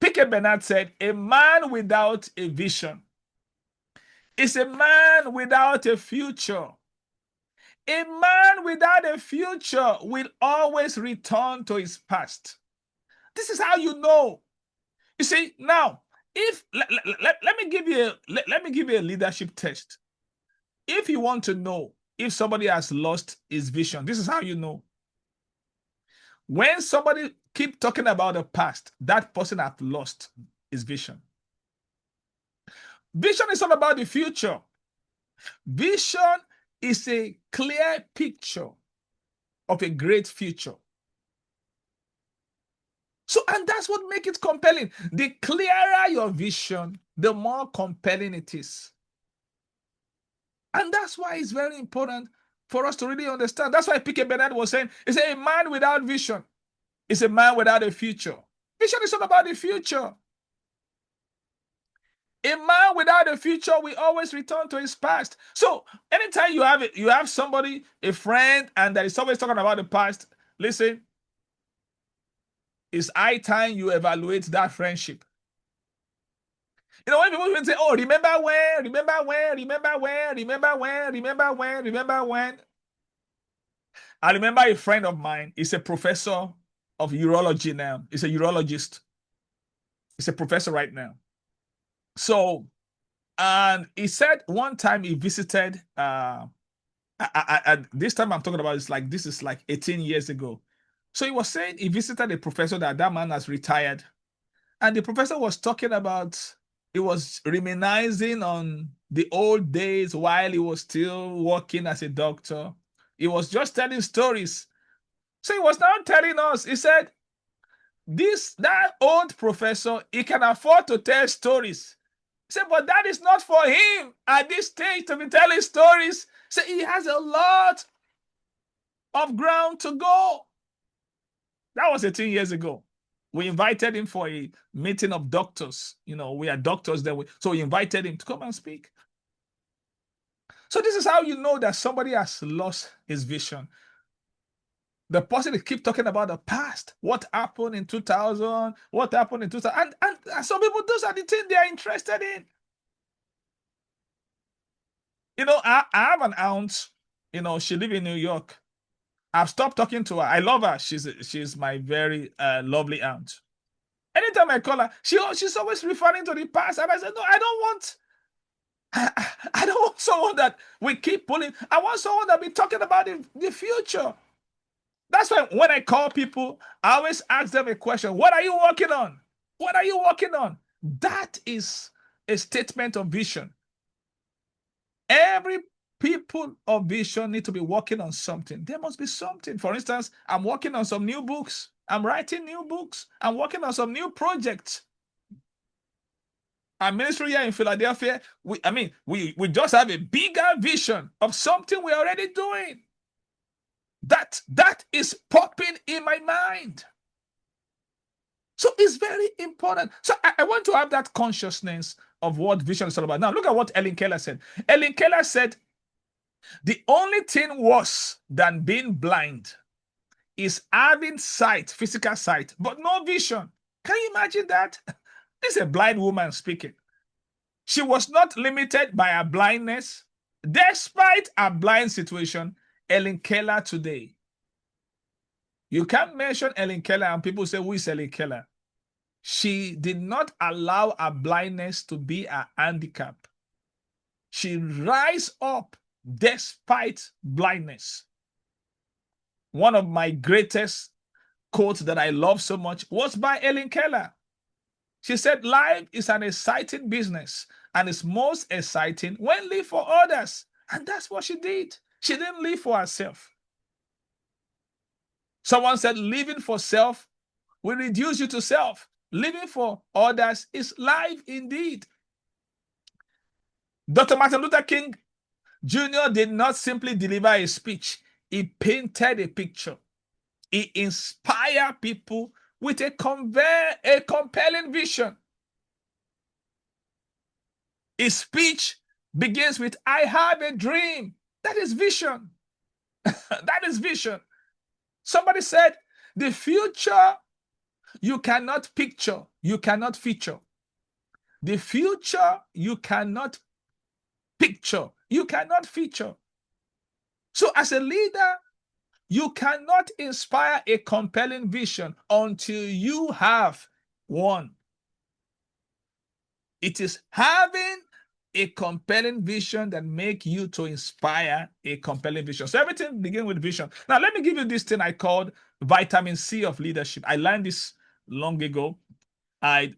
P.K. Bernard said, a man without a vision is a man without a future. A man without a future will always return to his past. This is how you know. You see, now, if let me give you let me give you a leadership test. If you want to know if somebody has lost his vision, this is how you know. When somebody keep talking about the past, that person has lost his vision. Vision is all about the future. Vision is a clear picture of a great future. So, and that's what makes it compelling. The clearer your vision, the more compelling it is. And that's why it's very important for us to really understand. That's why P.K. Bernard was saying, he said, a man without vision is a man without a future. Vision is all about the future. A man without a future will always return to his past. So anytime you have somebody, a friend, and that is always talking about the past, listen, it's high time you evaluate that friendship. You know, when people even say, oh, remember when, remember when, remember when, remember when, remember when, remember when. I remember a friend of mine, he's a professor of urology now. He's a urologist. He's a professor right now. So, and he said one time he visited, this time I'm talking about, this is like 18 years ago. So he was saying he visited a professor that man has retired. And the professor was talking about, he was reminiscing on the old days while he was still working as a doctor. He was just telling stories. So he was now telling us, he said, that old professor, he can afford to tell stories. He said, but that is not for him at this stage to be telling stories. So he has a lot of ground to go. That was 18 years ago. We invited him for a meeting of doctors. You know, we are doctors there. So we invited him to come and speak. So this is how you know that somebody has lost his vision. The person that keep talking about the past, what happened in 2000, what happened in 2000. And some people, those are the things they are interested in. You know, I have an aunt, you know, she lives in New York. I've stopped talking to her. I love her. She's my very lovely aunt. Anytime I call her, she's always referring to the past. And I said, no, I don't want someone that we keep pulling. I want someone that be talking about the future. That's why when I call people, I always ask them a question. What are you working on? What are you working on? That is a statement of vision. Every people of vision need to be working on something. There must be something. For instance, I'm working on some new books. I'm writing new books. I'm working on some new projects. Our ministry here in Philadelphia, we just have a bigger vision of something we're already doing. That is popping in my mind. So it's very important. So I want to have that consciousness of what vision is all about. Now, look at what Ellen Keller said. Ellen Keller said, the only thing worse than being blind is having sight, physical sight, but no vision. Can you imagine that? This is a blind woman speaking. She was not limited by her blindness. Despite her blind situation, Ellen Keller today. You can't mention Ellen Keller and people say, who is Ellen Keller? She did not allow her blindness to be a handicap. She rise up despite blindness. One of my greatest quotes that I love so much was by Ellen Keller. She said, life is an exciting business and it's most exciting when live for others. And that's what she did. She didn't live for herself. Someone said, living for self will reduce you to self. Living for others is life indeed. Dr. Martin Luther King Jr. did not simply deliver a speech. He painted a picture. He inspired people with a compelling vision. His speech begins with, I have a dream. That is vision. That is vision. Somebody said, the future you cannot picture, you cannot feature. The future you cannot picture. You cannot feature. So as a leader, you cannot inspire a compelling vision until you have one. It is having a compelling vision that make you to inspire a compelling vision. So everything begins with vision. Now, let me give you this thing I called vitamin C of leadership. I learned this long ago.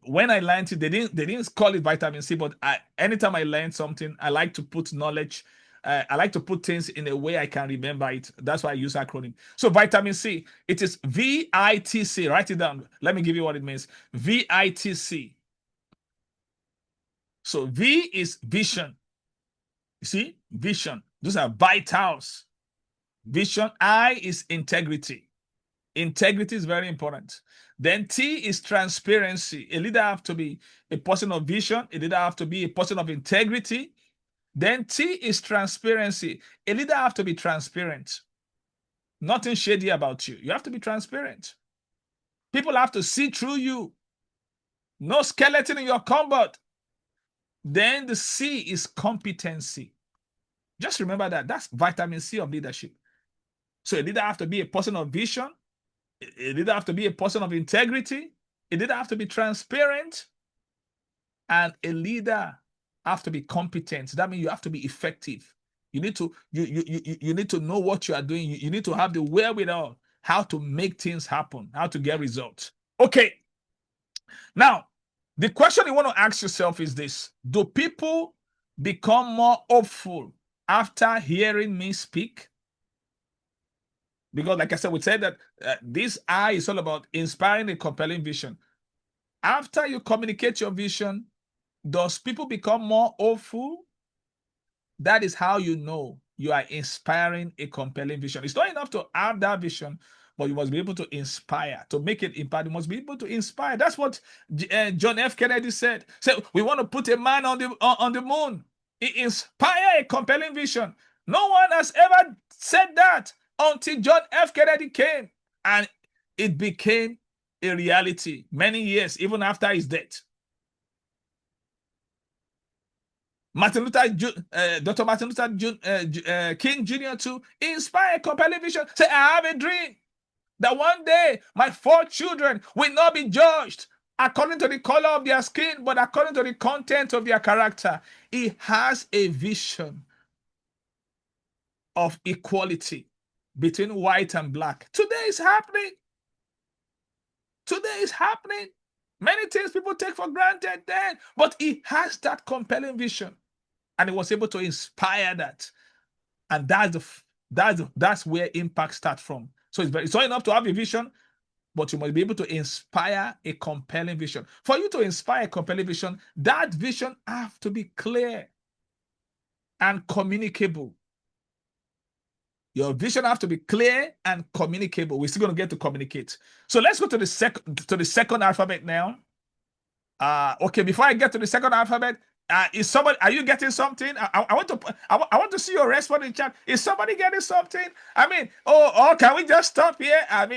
When I learned it, they didn't call it vitamin C, but anytime I learn something, I like to put knowledge. I like to put things in a way I can remember it. That's why I use acronym. So vitamin C, it is VITC. Write it down. Let me give you what it means. VITC. So V is vision. You see, vision. Those are vitals. Vision. I is integrity. Integrity is very important. Then T is transparency. A leader have to be a person of vision. A leader have to be a person of integrity. Then T is transparency. A leader have to be transparent. Nothing shady about you. You have to be transparent. People have to see through you. No skeleton in your cupboard. Then the C is competency. Just remember that. That's vitamin C of leadership. So a leader have to be a person of vision. A leader have to be a person of integrity. A leader have to be transparent. And a leader have to be competent. That means you have to be effective. You need to you need to know what you are doing. You need to have the wherewithal how to make things happen, how to get results. Okay. Now, the question you want to ask yourself is this: do people become more hopeful after hearing me speak? Because, like I said, we said that this I is all about inspiring a compelling vision. After you communicate your vision, does people become more hopeful? That is how you know you are inspiring a compelling vision. It's not enough to have that vision, but you must be able to inspire. To make it impact, you must be able to inspire. That's what John F. Kennedy said. So we want to put a man on the moon. He inspire a compelling vision. No one has ever said that until John F. Kennedy came, and it became a reality many years, even after his death. Dr. Martin Luther King Jr. to inspire a compelling vision. Say, I have a dream that one day my 4 children will not be judged according to the color of their skin, but according to the content of their character. He has a vision of equality between white and black. Today is happening. Today is happening. Many things people take for granted then, but he has that compelling vision. And he was able to inspire that. And that's where impact starts from. So it's not enough to have a vision, but you must be able to inspire a compelling vision. For you to inspire a compelling vision, that vision has to be clear and communicable. Your vision has to be clear and communicable. We're still going to get to communicate. So let's go to the second alphabet now. Okay, before I get to the second alphabet, are you getting something? I want to see your response in chat. Is somebody getting something? I mean, can we just stop here? Are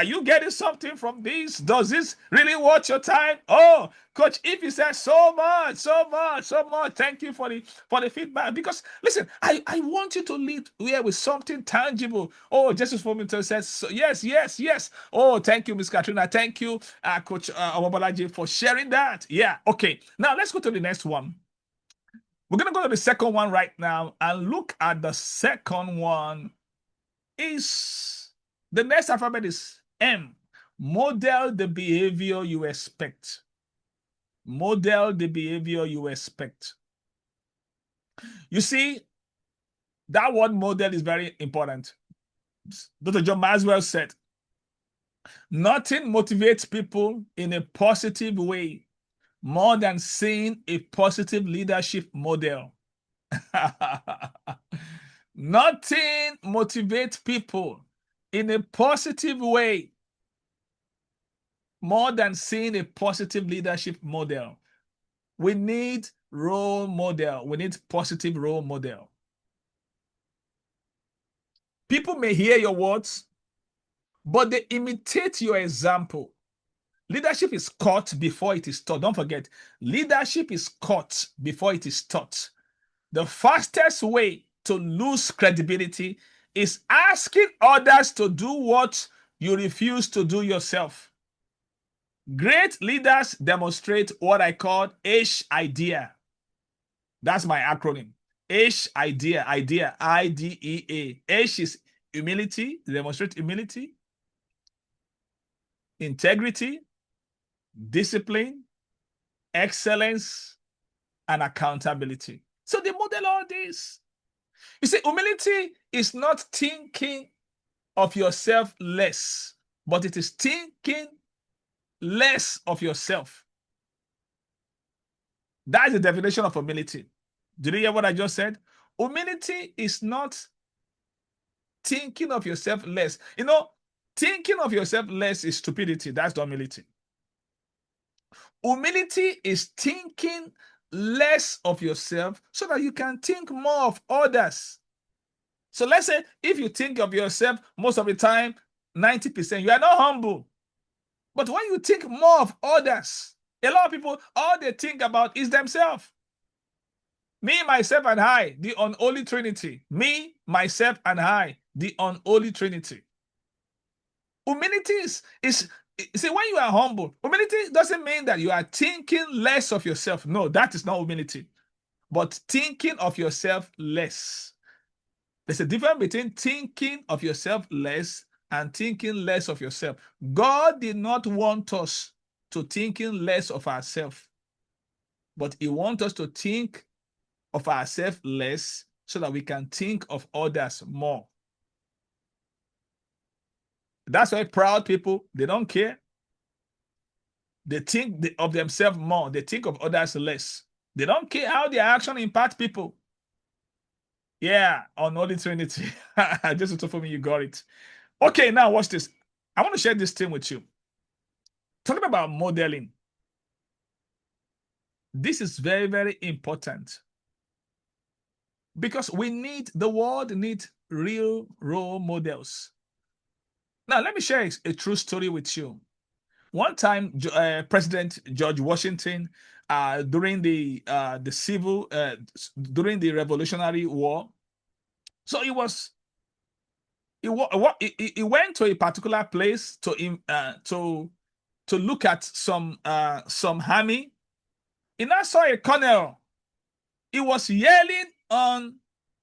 you getting something from this? Does this really worth your time? Oh, Coach, if you said so much, thank you for the feedback. Because listen, I want you to lead here with something tangible. Oh, Justice Fomento says so, yes. Oh, thank you, Miss Katrina. Thank you, Coach Awabalaji, for sharing that. Yeah, okay. Now let's go to the next one. We're gonna go to the second one right now and look at the second one. The next alphabet is M. Model the behavior you expect. Model the behavior you expect. You see, that word model is very important. Dr. John Maxwell said, nothing motivates people in a positive way more than seeing a positive leadership model. Nothing motivates people in a positive way more than seeing a positive leadership model. We need role model. We need positive role model. People may hear your words, but they imitate your example. Leadership is caught before it is taught. Don't forget, leadership is caught before it is taught. The fastest way to lose credibility is asking others to do what you refuse to do yourself. Great leaders demonstrate what I call idea. That's my acronym. idea, IDEA. Is humility, demonstrate humility, integrity, discipline, excellence, and accountability. So they model all this. You see, humility is not thinking of yourself less, but it is thinking less of yourself. That is the definition of humility. Did you hear what I just said? Humility is not thinking of yourself less. You know, thinking of yourself less is stupidity. That's the humility. Humility is thinking less of yourself so that you can think more of others. So let's say if you think of yourself most of the time, 90%, you are not humble. But when you think more of others, a lot of people, all they think about is themselves. Me, myself, and I, the unholy trinity. Me, myself, and I, the unholy trinity. Humility is see, when you are humble, humility doesn't mean that you are thinking less of yourself. No, that is not humility. But thinking of yourself less. There's a difference between thinking of yourself less and thinking less of yourself. God did not want us to thinking less of ourselves, but He wants us to think of ourselves less so that we can think of others more. That's why proud people, they don't care. They think of themselves more. They think of others less. They don't care how their action impact people. Yeah, unholy trinity. Just to for me, you got it. Okay, now watch this. I want to share this thing with you. Talking about modeling. This is very, very important because the world needs real role models. Now, let me share a true story with you. One time, President George Washington, during the during the Revolutionary War, so he went to a particular place to look at some army. He now saw a colonel. He was yelling on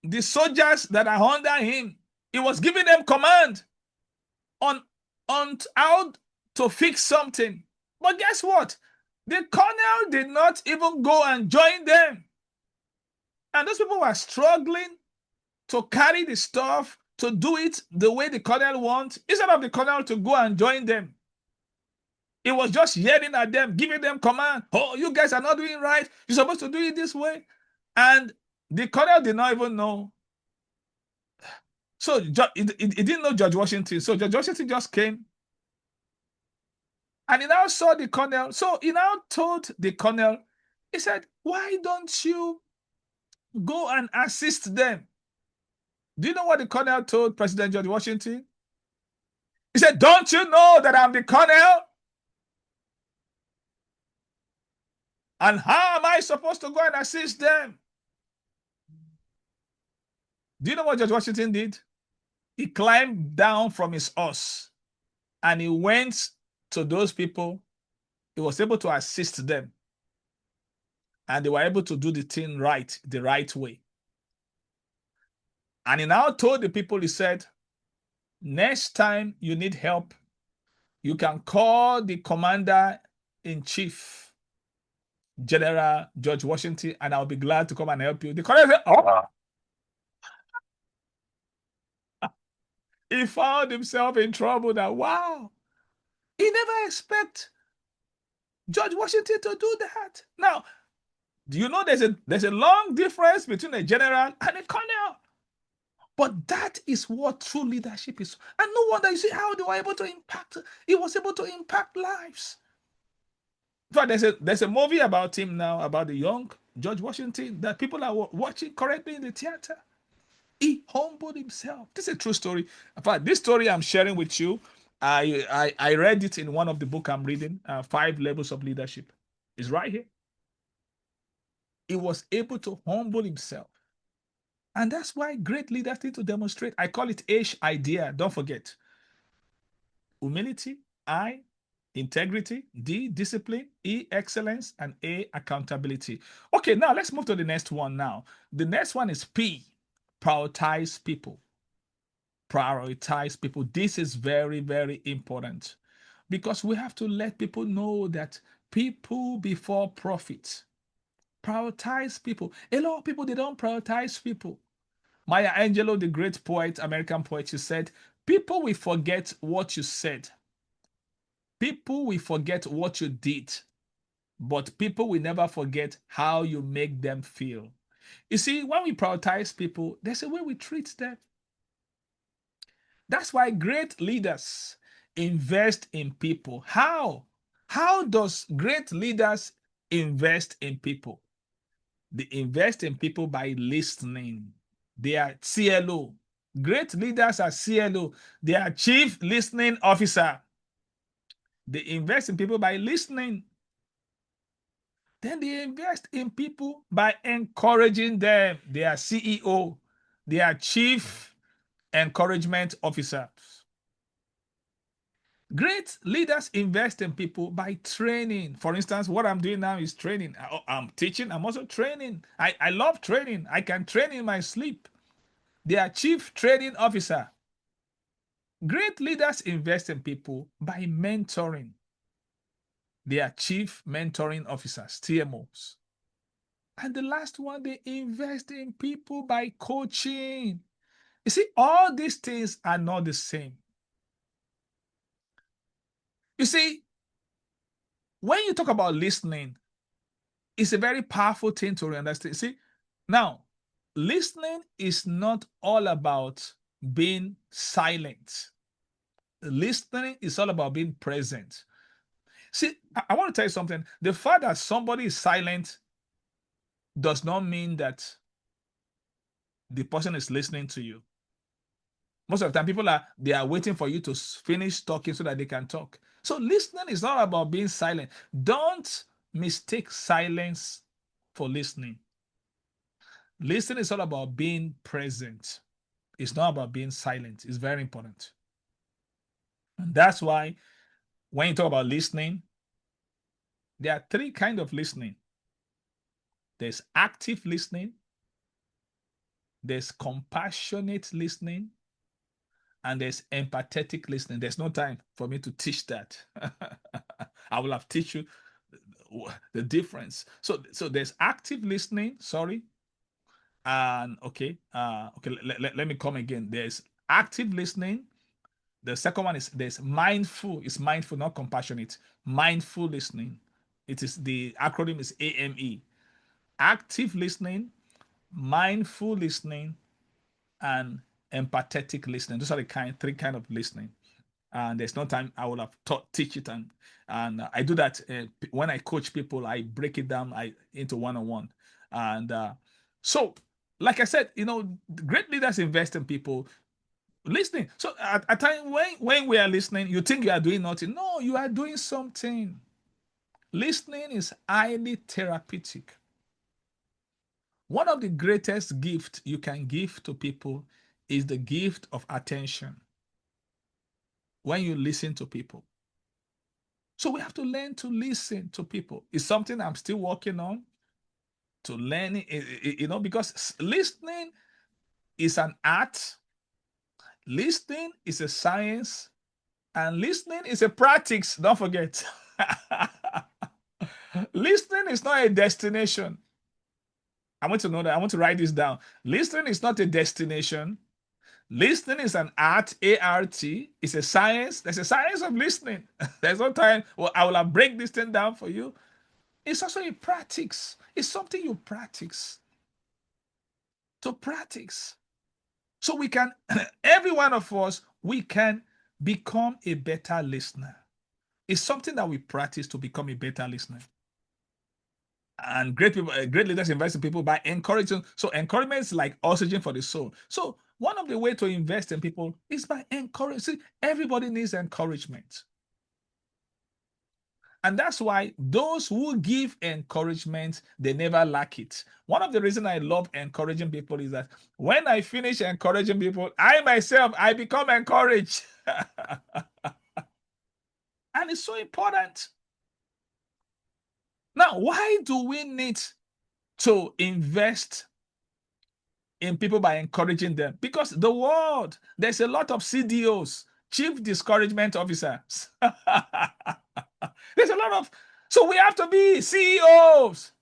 the soldiers that are under him. He was giving them command on how to fix something. But guess what? The colonel did not even go and join them. And those people were struggling to carry the stuff, to do it the way the colonel wants, instead of the colonel to go and join them. He was just yelling at them, giving them command. Oh, you guys are not doing right. You're supposed to do it this way. And the colonel did not even know. So he didn't know George Washington. So George Washington just came. And he now saw the colonel. So he now told the colonel, he said, why don't you go and assist them? Do you know what the colonel told President George Washington? He said, don't you know that I'm the colonel? And how am I supposed to go and assist them? Do you know what George Washington did? He climbed down from his horse and he went to those people. He was able to assist them. And they were able to do the thing right, the right way. And he now told the people, he said, next time you need help, you can call the commander-in-chief, General George Washington, and I'll be glad to come and help you. The colonel said, oh. He found himself in trouble that, wow, he never expect George Washington to do that. Now, do you know there's a long difference between a general and a colonel? But that is what true leadership is. And no wonder you see how they were able to impact. He was able to impact lives. In fact, there's a movie about him now, about the young George Washington, that people are watching currently in the theater. He humbled himself. This is a true story. In fact, this story I'm sharing with you, I read it in one of the book I'm reading, Five Levels of Leadership. It's right here. He was able to humble himself. And that's why great leaders need to demonstrate. I call it H idea. Don't forget. Humility, I, integrity, D, discipline, E, excellence, and A, accountability. Okay, now let's move to the next one now. The next one is P, prioritize people. Prioritize people. This is very, very important because we have to let people know that people before profit. Prioritize people. A lot of people, they don't prioritize people. Maya Angelou, the great poet, American poet, she said, people will forget what you said. People will forget what you did, but people will never forget how you make them feel. You see, when we prioritize people, there's a way we treat them. That's why great leaders invest in people. How? How does great leaders invest in people? They invest in people by listening. They are CLO. Great leaders are CLO. They are Chief Listening Officer. They invest in people by listening. Then they invest in people by encouraging them. They are CEO. They are Chief Encouragement Officer. Great leaders invest in people by training. For instance, what I'm doing now is training. I'm teaching, I'm also training. I love training. I can train in my sleep. They are chief training officer. Great leaders invest in people by mentoring. They are chief mentoring officers, TMOs. And the last one, they invest in people by coaching. You see, all these things are not the same. You see, when you talk about listening, it's a very powerful thing to understand. See, now, listening is not all about being silent. Listening is all about being present. See, I want to tell you something. The fact that somebody is silent does not mean that the person is listening to you. Most of the time, people are waiting for you to finish talking so that they can talk. So listening is not about being silent. Don't mistake silence for listening. Listening is all about being present. It's not about being silent. It's very important. And that's why when you talk about listening, there are three kinds of listening. There's active listening, there's compassionate listening, and there's empathetic listening. There's no time for me to teach that. I will have teach you the difference. So there's active listening, sorry. And okay, let me come again. There's active listening. The second one is there's mindful. It's mindful, not compassionate. Mindful listening. It is the acronym is AME. Active listening, mindful listening, and empathetic listening. Those are the three kind of listening. And there's no time I will have teach it, and I do that when I coach people. I break it down into one-on-one, and so like I said, great leaders invest in people listening. So at a time when we are listening, you think you are doing nothing. No, you are doing something. Listening is highly therapeutic. One of the greatest gifts you can give to people is the gift of attention when you listen to people. So we have to learn to listen to people. It's something I'm still working on to learn, because listening is an art, listening is a science, and listening is a practice. Don't forget. Listening is not a destination. I want to know that. I want to write this down. Listening is not a destination. Listening is an art, A-R-T. It's a science. There's a science of listening. There's no time. Well, I will have break this thing down for you. It's also a practice. It's something you practice. To practice. So we can, every one of us, we can become a better listener. It's something that we practice to become a better listener. And great people, great leaders invest in people by encouraging. So encouragement is like oxygen for the soul. So one of the way to invest in people is by encouraging. See, everybody needs encouragement. And that's why those who give encouragement, they never lack it. One of the reasons I love encouraging people is that when I finish encouraging people, I myself, I become encouraged. And it's so important. Now, why do we need to invest in people by encouraging them? Because the world, there's a lot of CDOs, chief discouragement officers. There's a lot of, so we have to be CEOs.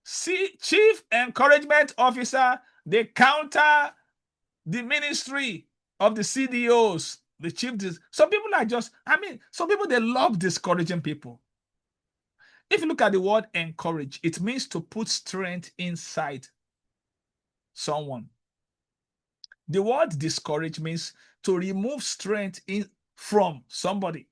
Chief encouragement officer, they counter the ministry of the CDOs, the chief. Some people are just, some people, they love discouraging people. If you look at the word encourage, it means to put strength inside someone. The word discourage means to remove strength from somebody.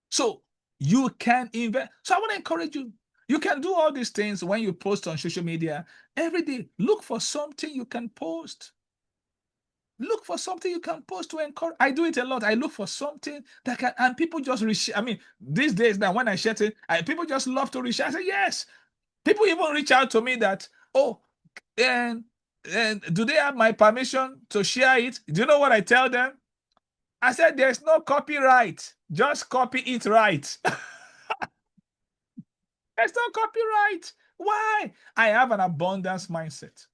So you can invest. So I want to encourage you. You can do all these things when you post on social media every day. Look for something you can post. Look for something you can post to encourage. I do it a lot. I look for something that can, and people just reshare. These days now, when I share it, people just love to reshare. I say, yes. People even reach out to me that, oh, and do they have my permission to share it? Do you know what I tell them? I said, there's no copyright. Just copy it right. There's no copyright. Why? I have an abundance mindset.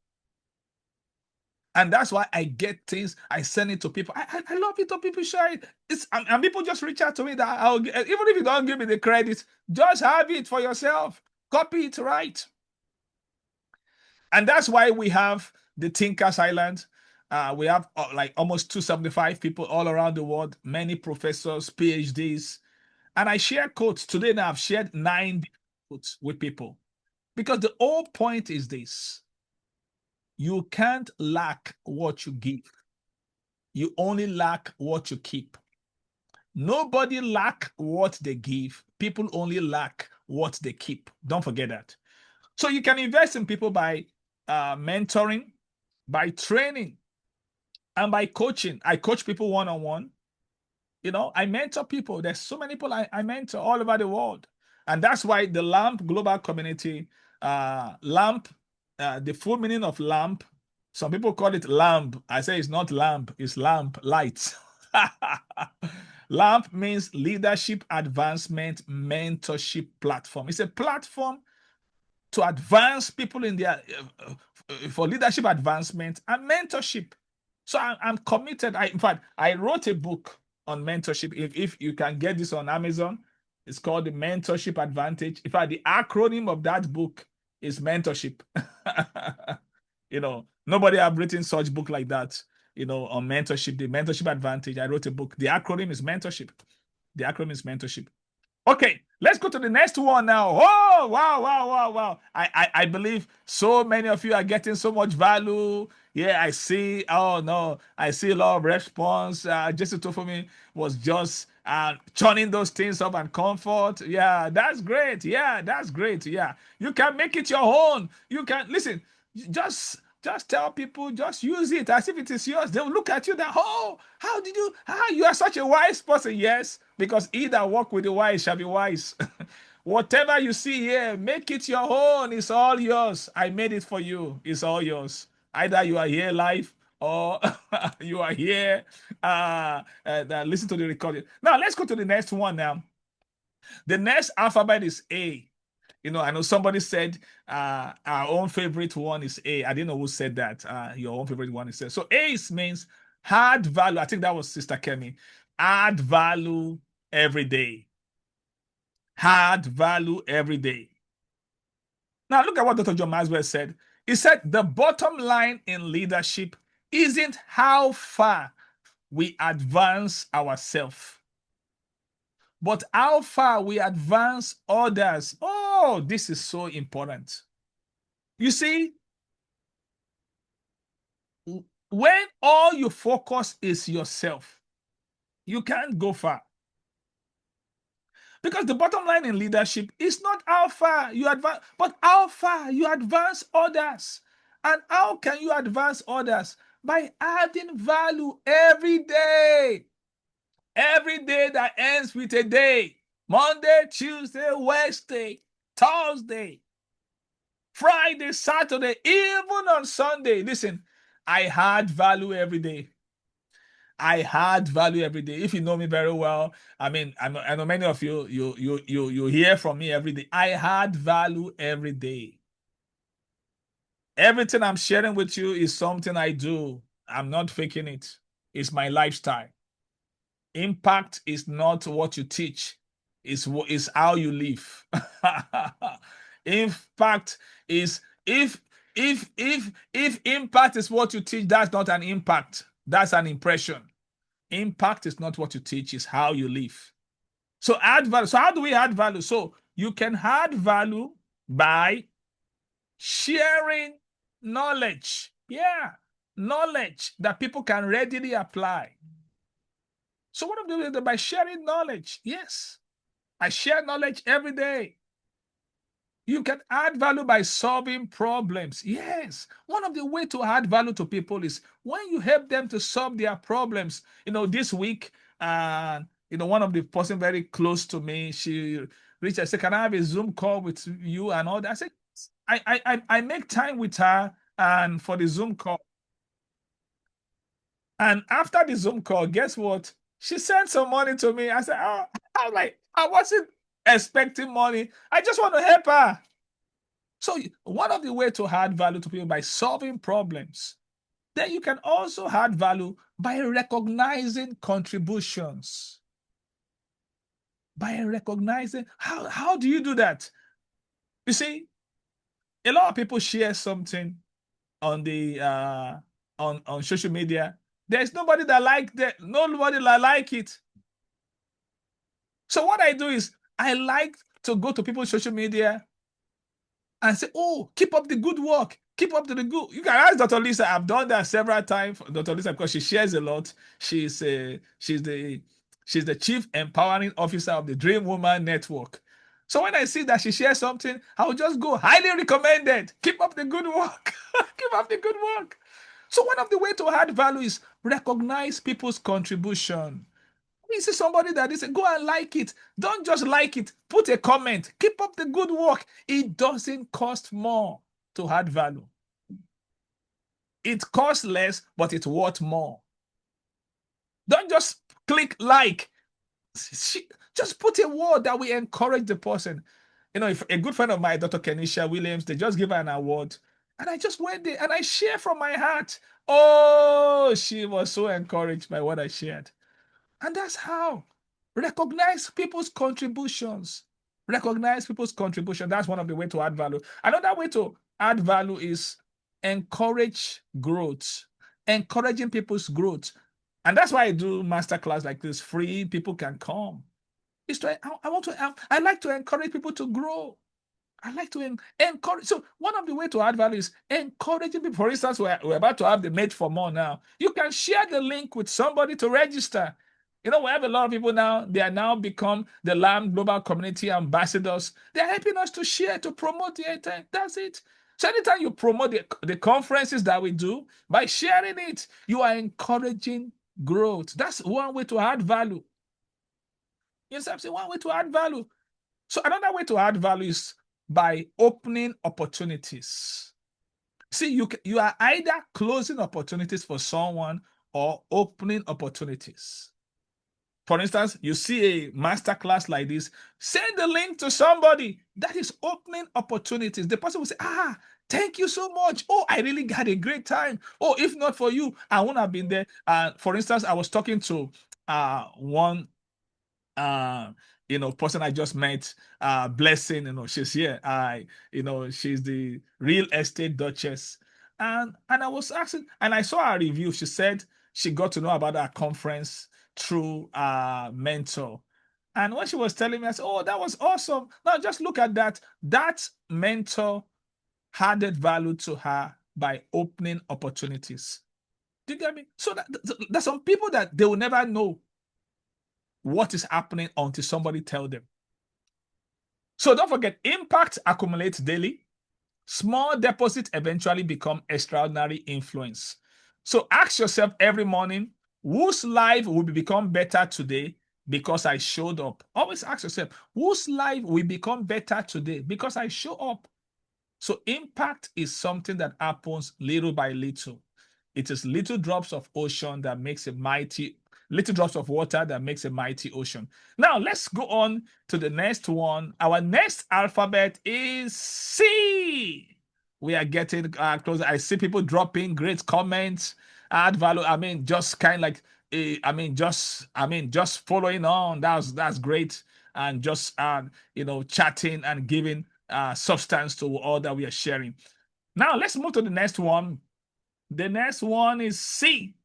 And that's why I get things, I send it to people. I love it when people share it. And people just reach out to me that even if you don't give me the credit, just have it for yourself. Copy it right. And that's why we have the Thinkers Island. We have like almost 275 people all around the world, many professors, PhDs. And I share quotes. Today now I've shared 9 quotes with people. Because the whole point is this: you can't lack what you give. You only lack what you keep. Nobody lack what they give. People only lack what they keep. Don't forget that. So you can invest in people by mentoring, by training, and by coaching. I coach people one-on-one. I mentor people. There's so many people I mentor all over the world. And that's why the LAMP global community, LAMP, the full meaning of LAMP, some people call it LAMP. I say it's not LAMP, it's LAMP, lights. LAMP means Leadership Advancement Mentorship Platform. It's a platform to advance people in their for leadership advancement and mentorship. So I'm committed. In fact, I wrote a book on mentorship. If you can get this on Amazon, it's called the Mentorship Advantage. In fact, the acronym of that book is mentorship. Nobody have written such book like that. On mentorship, the Mentorship Advantage. I wrote a book. The acronym is mentorship. The acronym is mentorship. Okay, let's go to the next one now. Oh, wow, wow, wow, wow. I believe so many of you are getting so much value. Yeah, I see. Oh, no. I see a lot of response. Jessica for me was just churning those things up and comfort. Yeah, that's great. Yeah, that's great. Yeah, you can make it your own. You can, listen, just tell people, just use it as if it is yours. They will look at you that, oh, you are such a wise person. Yes, because he that walk with the wise shall be wise. Whatever you see here, make it your own. It's all yours. I made it for you. It's all yours. Either you are here live or you are here. Listen to the recording. Now, let's go to the next one now. The next alphabet is A. I know somebody said our own favorite one is A. I didn't know who said that. Your own favorite one is A. So A means add value. I think that was Sister Kemi. Add value every day. Add value every day. Now look at what Dr. John Maxwell said. He said the bottom line in leadership isn't how far we advance ourselves, but how far we advance others. Oh, this is so important. You see, when all you focus is yourself, you can't go far. Because the bottom line in leadership is not how far you advance, but how far you advance others. And how can you advance others? By adding value every day. Every day that ends with a day. Monday, Tuesday, Wednesday, Thursday, Friday, Saturday, even on Sunday. Listen, I add value every day. I add value every day. If you know me very well, I mean, I know many of you hear from me every day. I add value every day. Everything I'm sharing with you is something I do. I'm not faking it. It's my lifestyle. Impact is not what you teach, it's how you live. Impact is if impact is what you teach, that's not an impact. That's an impression. Impact is not what you teach, it's how you live. So add value. So how do we add value? So you can add value by sharing knowledge. Yeah, knowledge that people can readily apply. So what I'm doing is by sharing knowledge. Yes, I share knowledge every day. You can add value by solving problems. Yes, one of the way to add value to people is when you help them to solve their problems. This week, one of the person very close to me, she reached. I said, "Can I have a Zoom call with you and all that?" I said, I make time with her and for the Zoom call. And after the Zoom call, guess what? She sent some money to me. I said, "Oh," I'm like, I wasn't expecting money. I just want to help her. So one of the ways to add value to people by solving problems. Then you can also add value by recognizing contributions. By recognizing, how do you do that? You see, a lot of people share something on the on social media. There's nobody that like it. So what I do is I like to go to people's social media and say, "Oh, keep up the good work. Keep up the good." You can ask Dr. Lisa. I've done that several times. Dr. Lisa, because she shares a lot. She's the chief empowering officer of the Dream Woman Network. So when I see that she shares something, I will just go, "Highly recommended. Keep up the good work. Keep up the good work." So one of the way to add value is recognize people's contribution. You see somebody that is, go and like it. Don't just like it. Put a comment. Keep up the good work. It doesn't cost more to add value. It costs less, but it's worth more. Don't just click like. Just put a word that will encourage the person. If a good friend of mine, Dr. Kenisha Williams, they just give her an award. And I just went there and I share from my heart. Oh, she was so encouraged by what I shared. And that's how. Recognize people's contributions. Recognize people's contribution. That's one of the ways to add value. Another way to add value is encourage growth. Encouraging people's growth. And that's why I do masterclass like this. Free, people can come. I like to encourage people to grow. I like to encourage. So one of the way to add value is encouraging people. For instance, we're about to have the Made for More now. You can share the link with somebody to register. We have a lot of people now. They are now become the LAM Global Community Ambassadors. They're helping us to share, to promote the intent. That's it. So anytime you promote the conferences that we do, by sharing it, you are encouraging growth. That's one way to add value. Yes, I'm saying one way to add value. So another way to add value is by opening opportunities. See, you are either closing opportunities for someone or opening opportunities. For instance, you see a masterclass like this, send the link to somebody. That is opening opportunities. The person will say, thank you so much. Oh, I really had a great time. Oh, if not for you, I wouldn't have been there. For instance, I was talking to one person I just met, Blessing, she's here. She's the real estate duchess. And I was asking, and I saw her review. She said she got to know about our conference through a mentor. And when she was telling me, I said, "Oh, that was awesome. Now just look at that. That mentor added value to her by opening opportunities." Do you get me? So there's some people that they will never know what is happening until somebody tell them. So don't forget, impact accumulates daily. Small deposits eventually become extraordinary influence. So ask yourself every morning, whose life will become better today because I showed up? Always ask yourself, whose life will become better today because I show up? So impact is something that happens little by little. It is little drops of ocean that makes a mighty, little drops of water that makes a mighty ocean. Now let's go on to the next one. Our next alphabet is C. We are getting close. I see people dropping great comments, add value. I mean, just kind of like, just following on. That's great, and just chatting and giving substance to all that we are sharing. Now let's move to the next one. The next one is C.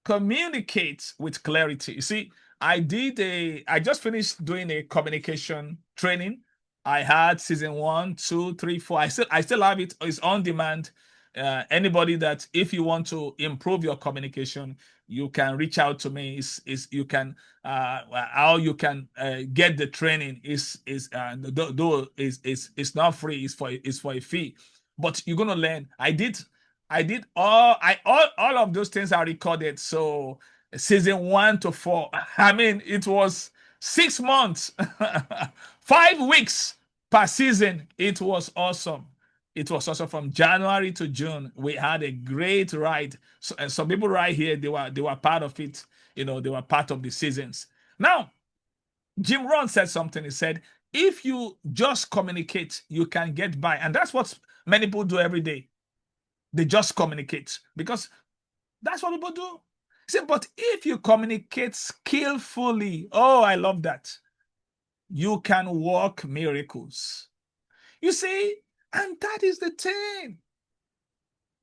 Communicate with clarity. You see, I just finished doing a communication training. I had season 1, 2, 3, 4. I still have it. It's on demand. Anybody that, if you want to improve your communication, you can reach out to me. Is you can how you can get the training is though is not free. It's for a fee, but you're gonna learn. I did all of those things are recorded. So season 1 to 4. I mean, it was 6 months, 5 weeks per season. It was awesome. It was also from January to June. We had a great ride. So, and some people right here, they were part of it. They were part of the seasons. Now, Jim Rohn said something. He said, if you just communicate, you can get by. And that's what many people do every day. They just communicate because that's what people do. Say, but if you communicate skillfully, oh, I love that. You can work miracles. You see, and that is the thing.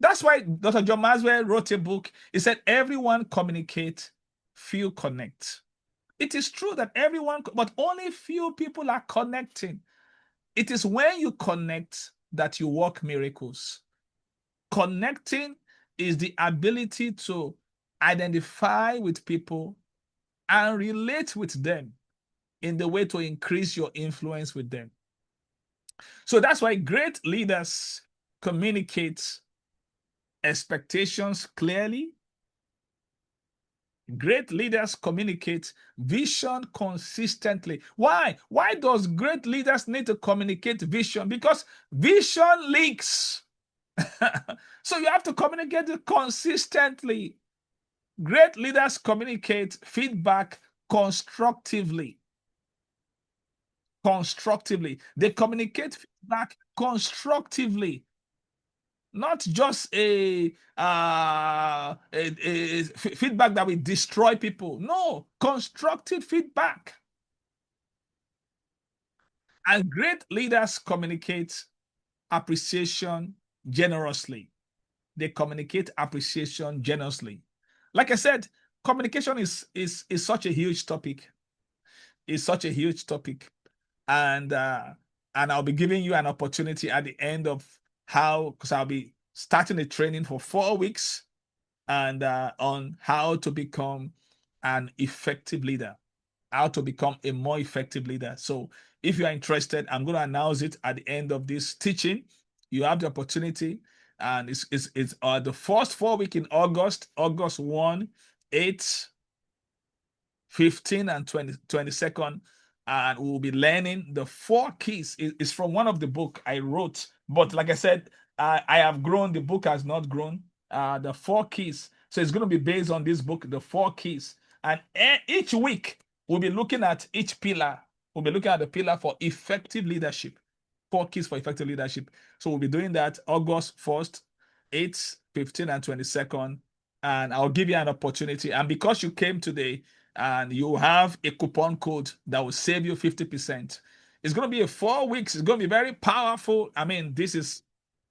That's why Dr. John Maxwell wrote a book. He said, everyone communicate, few connect. It is true that everyone, but only few people are connecting. It is when you connect that you work miracles. Connecting is the ability to identify with people and relate with them in the way to increase your influence with them. So that's why great leaders communicate expectations clearly. Great leaders communicate vision consistently. Why? Why does great leaders need to communicate vision? Because vision leaks. So you have to communicate it consistently. Great leaders communicate feedback constructively. They communicate feedback constructively, not just a feedback that will destroy people. No, constructive feedback. And great leaders communicate appreciation generously. They communicate appreciation generously. Like I said, communication is such a huge topic. It's such a huge topic, and I'll be giving you an opportunity at the end of how, because I'll be starting a training for 4 weeks, and on how to become an effective leader, how to become a more effective leader. So if you are interested, I'm going to announce it at the end of this teaching. You have the opportunity, and it's the first 4 week in August 1, 8, 15, and 22nd. And we'll be learning the 4 keys. It's from one of the book I wrote, but like I said, I have grown. The book has not grown. The 4 keys. So it's going to be based on this book, the 4 keys. And each week we'll be looking at each pillar. We'll be looking at the pillar for effective leadership. 4 keys for effective leadership. So we'll be doing that August 1st, 8th, 15th, and 22nd. And I'll give you an opportunity. And because you came today, and you have a coupon code that will save you 50%. It's going to be a 4 weeks. It's going to be very powerful. I mean, this is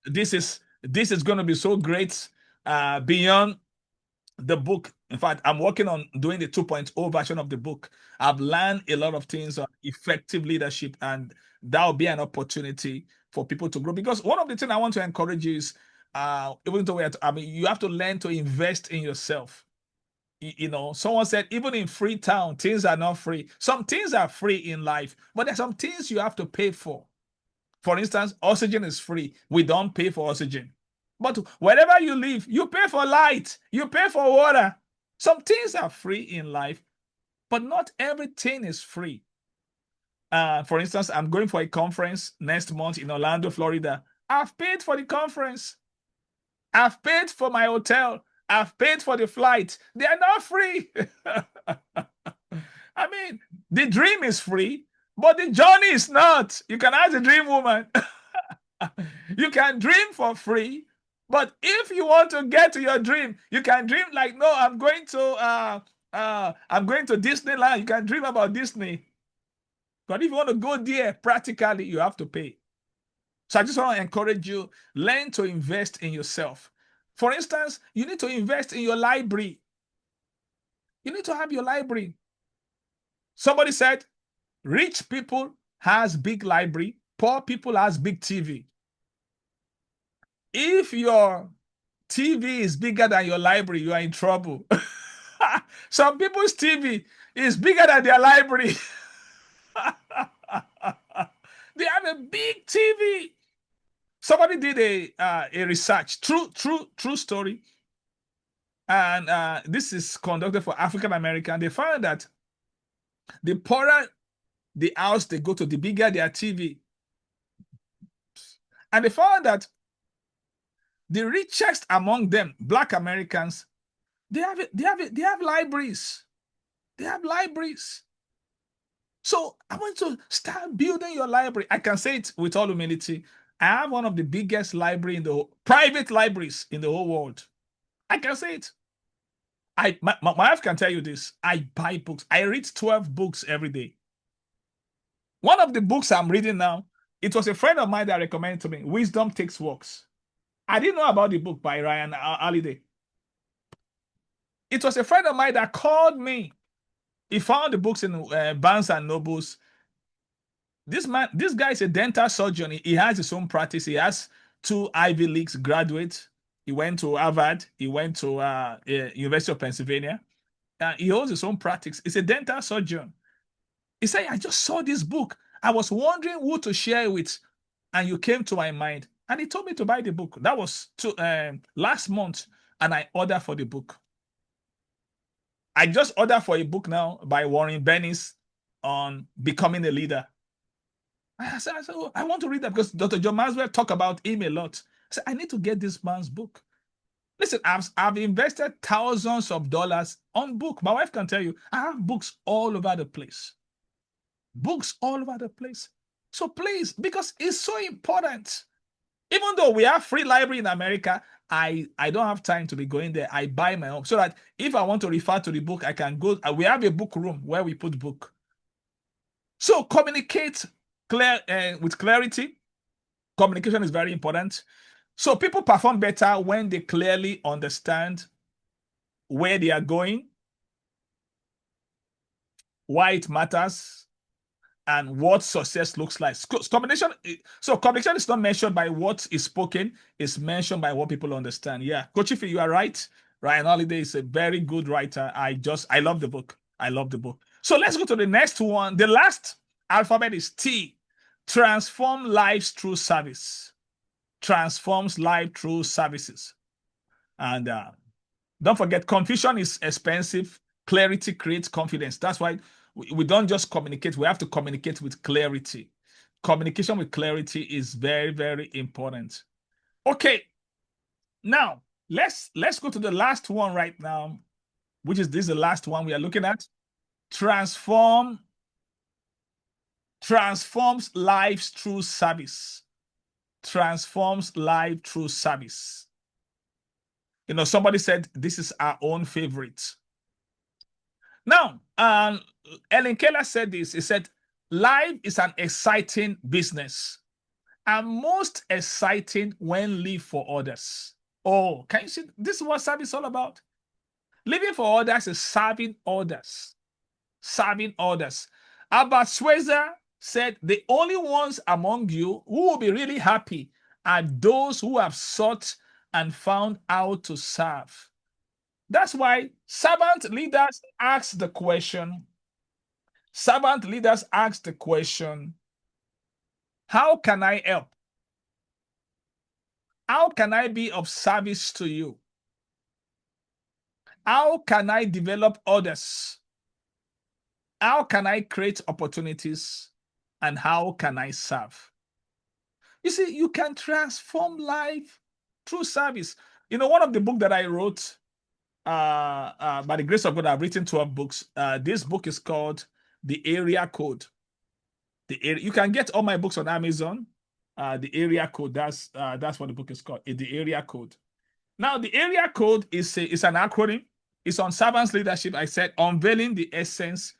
going to be so great, beyond the book. In fact, I'm working on doing the 2.0 version of the book. I've learned a lot of things on effective leadership, and that will be an opportunity for people to grow. Because one of the things I want to encourage you is, even though you have to learn to invest in yourself. Someone said, even in Freetown, things are not free. Some things are free in life, but there's some things you have to pay for. For instance, oxygen is free. We don't pay for oxygen. But wherever you live, you pay for light, you pay for water. Some things are free in life, but not everything is free. For instance, I'm going for a conference next month in Orlando, Florida. I've paid for the conference. I've paid for my hotel. I've paid for the flight. They are not free. I mean, the dream is free, but the journey is not. You can ask the dream woman. You can dream for free, but if you want to get to your dream, you can dream like, no, I'm going to Disneyland. You can dream about Disney. But if you want to go there, practically, you have to pay. So I just want to encourage you, learn to invest in yourself. For instance, you need to invest in your library. You need to have your library. Somebody said, rich people has big library, poor people has big TV. If your TV is bigger than your library, you are in trouble. Some people's TV is bigger than their library. They have a big TV. Somebody did a research, true story, and this is conducted for African American. They found that the poorer the house they go to, the bigger their TV, and they found that the richest among them, Black Americans, they have libraries. They have libraries. So I want to start building your library. I can say it with all humility. I have one of the biggest private libraries in the whole world. I can say it. My wife can tell you this. I buy books. I read 12 books every day. One of the books I'm reading now, it was a friend of mine that recommended to me, Wisdom Takes Walks. I didn't know about the book by Ryan Holiday. It was a friend of mine that called me. He found the books in Barnes and Nobles. This guy is a dental surgeon. He has his own practice. He has 2 Ivy Leagues graduates. He went to Harvard. He went to University of Pennsylvania. He owns his own practice. He's a dental surgeon. He said, I just saw this book. I was wondering who to share it with, and you came to my mind. And he told me to buy the book. That was last month, and I ordered for the book. I just ordered for a book now by Warren Bennis on becoming a leader. I said, oh, I want to read that because Dr. John Maxwell talked about him a lot. I said, I need to get this man's book. Listen, I've invested thousands of dollars on book. My wife can tell you, I have books all over the place. Books all over the place. So please, because it's so important. Even though we have free library in America, I don't have time to be going there. I buy my own so that if I want to refer to the book, I can go. We have a book room where we put book. So communicate with clarity. Communication is very important. So people perform better when they clearly understand where they are going, why it matters, and what success looks like. Communication is not measured by what is spoken, it's mentioned by what people understand. Yeah, Coach Ife, you are right. Ryan Holiday is a very good writer. I love the book. I love the book. So let's go to the next one. The last alphabet is T. Transform lives through service. Transforms life through services. And don't forget, confusion is expensive. Clarity creates confidence. That's why we don't just communicate. We have to communicate with clarity. Communication with clarity is very, very important. Okay. Now, let's go to the last one right now, which is the last one we are looking at. Transforms lives through service. Transforms life through service. Somebody said this is our own favorite. Now, Ellen Keller said this. He said, life is an exciting business and most exciting when lived for others. Oh, can you see? This is what service is all about. Living for others is serving others. Serving others. Albert Schweitzer said, the only ones among you who will be really happy are those who have sought and found how to serve. That's why servant leaders ask the question, how can I help? How can I be of service to you? How can I develop others? How can I create opportunities? And how can I serve? You see, you can transform life through service. One of the books that I wrote, by the grace of God, I've written 12 books. This book is called The Area Code. You can get all my books on Amazon. The Area Code, that's what the book is called, The Area Code. Now, the Area Code is an acronym. It's on servant leadership. I said, unveiling the essence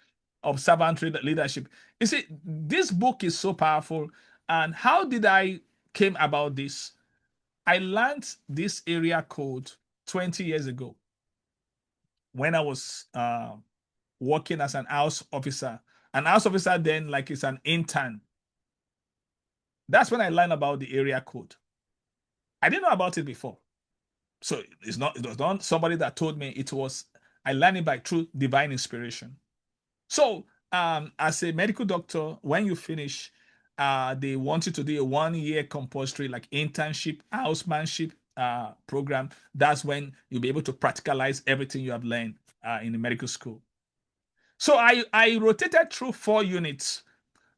of servant leadership. You see, this book is so powerful. And how did I came about this? I learned this area code 20 years ago when I was working as an house officer. An house officer then, like, it's an intern. That's when I learned about the area code. I didn't know about it before. So it was not somebody that told me. I learned it by true divine inspiration. So as a medical doctor, when you finish, they want you to do a 1 year compulsory, like, internship, housemanship program. That's when you'll be able to practicalize everything you have learned in the medical school. So I rotated through 4 units.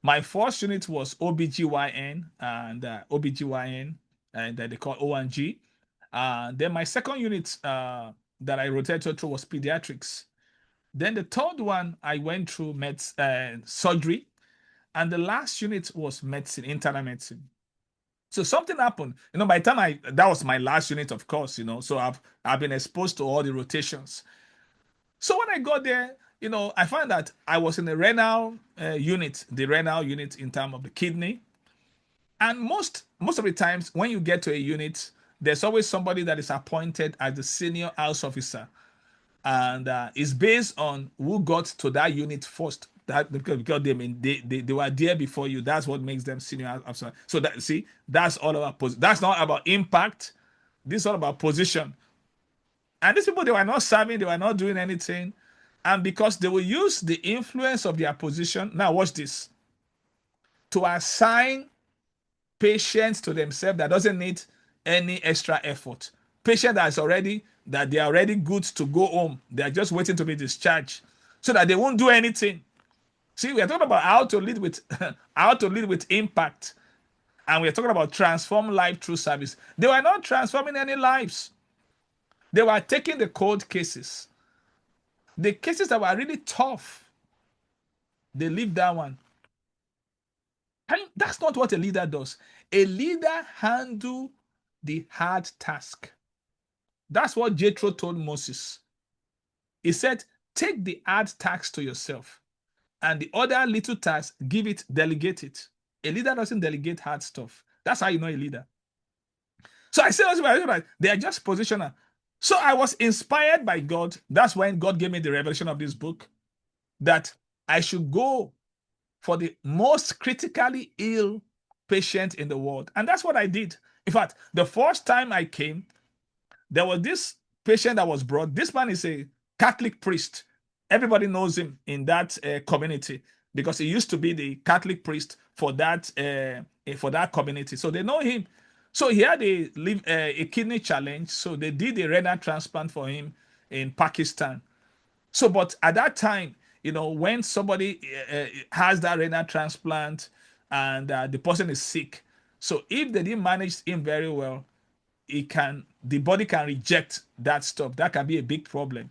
My first unit was OBGYN and OBGYN, and that they call O&G. Then my second unit that I rotated through was pediatrics. Then the third one, I went through surgery. And the last unit was medicine, internal medicine. So something happened. By the time that was my last unit, of course, so I've been exposed to all the rotations. So when I got there, I found that I was in the renal unit in terms of the kidney. And most of the times when you get to a unit, there's always somebody that is appointed as the senior house officer, and it's based on who got to that unit first. That because they were there before you. That's what makes them senior house officer. So that's all about that's not about impact. This is all about position. And these people, they were not serving, they were not doing anything, and because they will use the influence of their position. Now watch this, to assign patients to themselves that doesn't need any extra effort. Patient that they are already good to go home. They are just waiting to be discharged, so that they won't do anything. See, we are talking about how to lead with how to lead with impact, and we are talking about transform life through service. They were not transforming any lives. They were taking the cold cases, the cases that were really tough. They leave that one. That's not what a leader does. A leader handle the hard task. That's what Jethro told Moses. He said, take the hard task to yourself, and the other little task, delegate it. A leader doesn't delegate hard stuff. That's how you know a leader. So I said, they are just positional. So I was inspired by God. That's when God gave me the revelation of this book, that I should go for the most critically ill patient in the world. And that's what I did. In fact, the first time I came, there was this patient that was brought. This man is a Catholic priest. Everybody knows him in that community because he used to be the Catholic priest for that community. So they know him. So he had a kidney challenge. So they did a renal transplant for him in Pakistan. So, but at that time, when somebody has that renal transplant and the person is sick, so if they didn't manage him very well, the body can reject that stuff. That can be a big problem.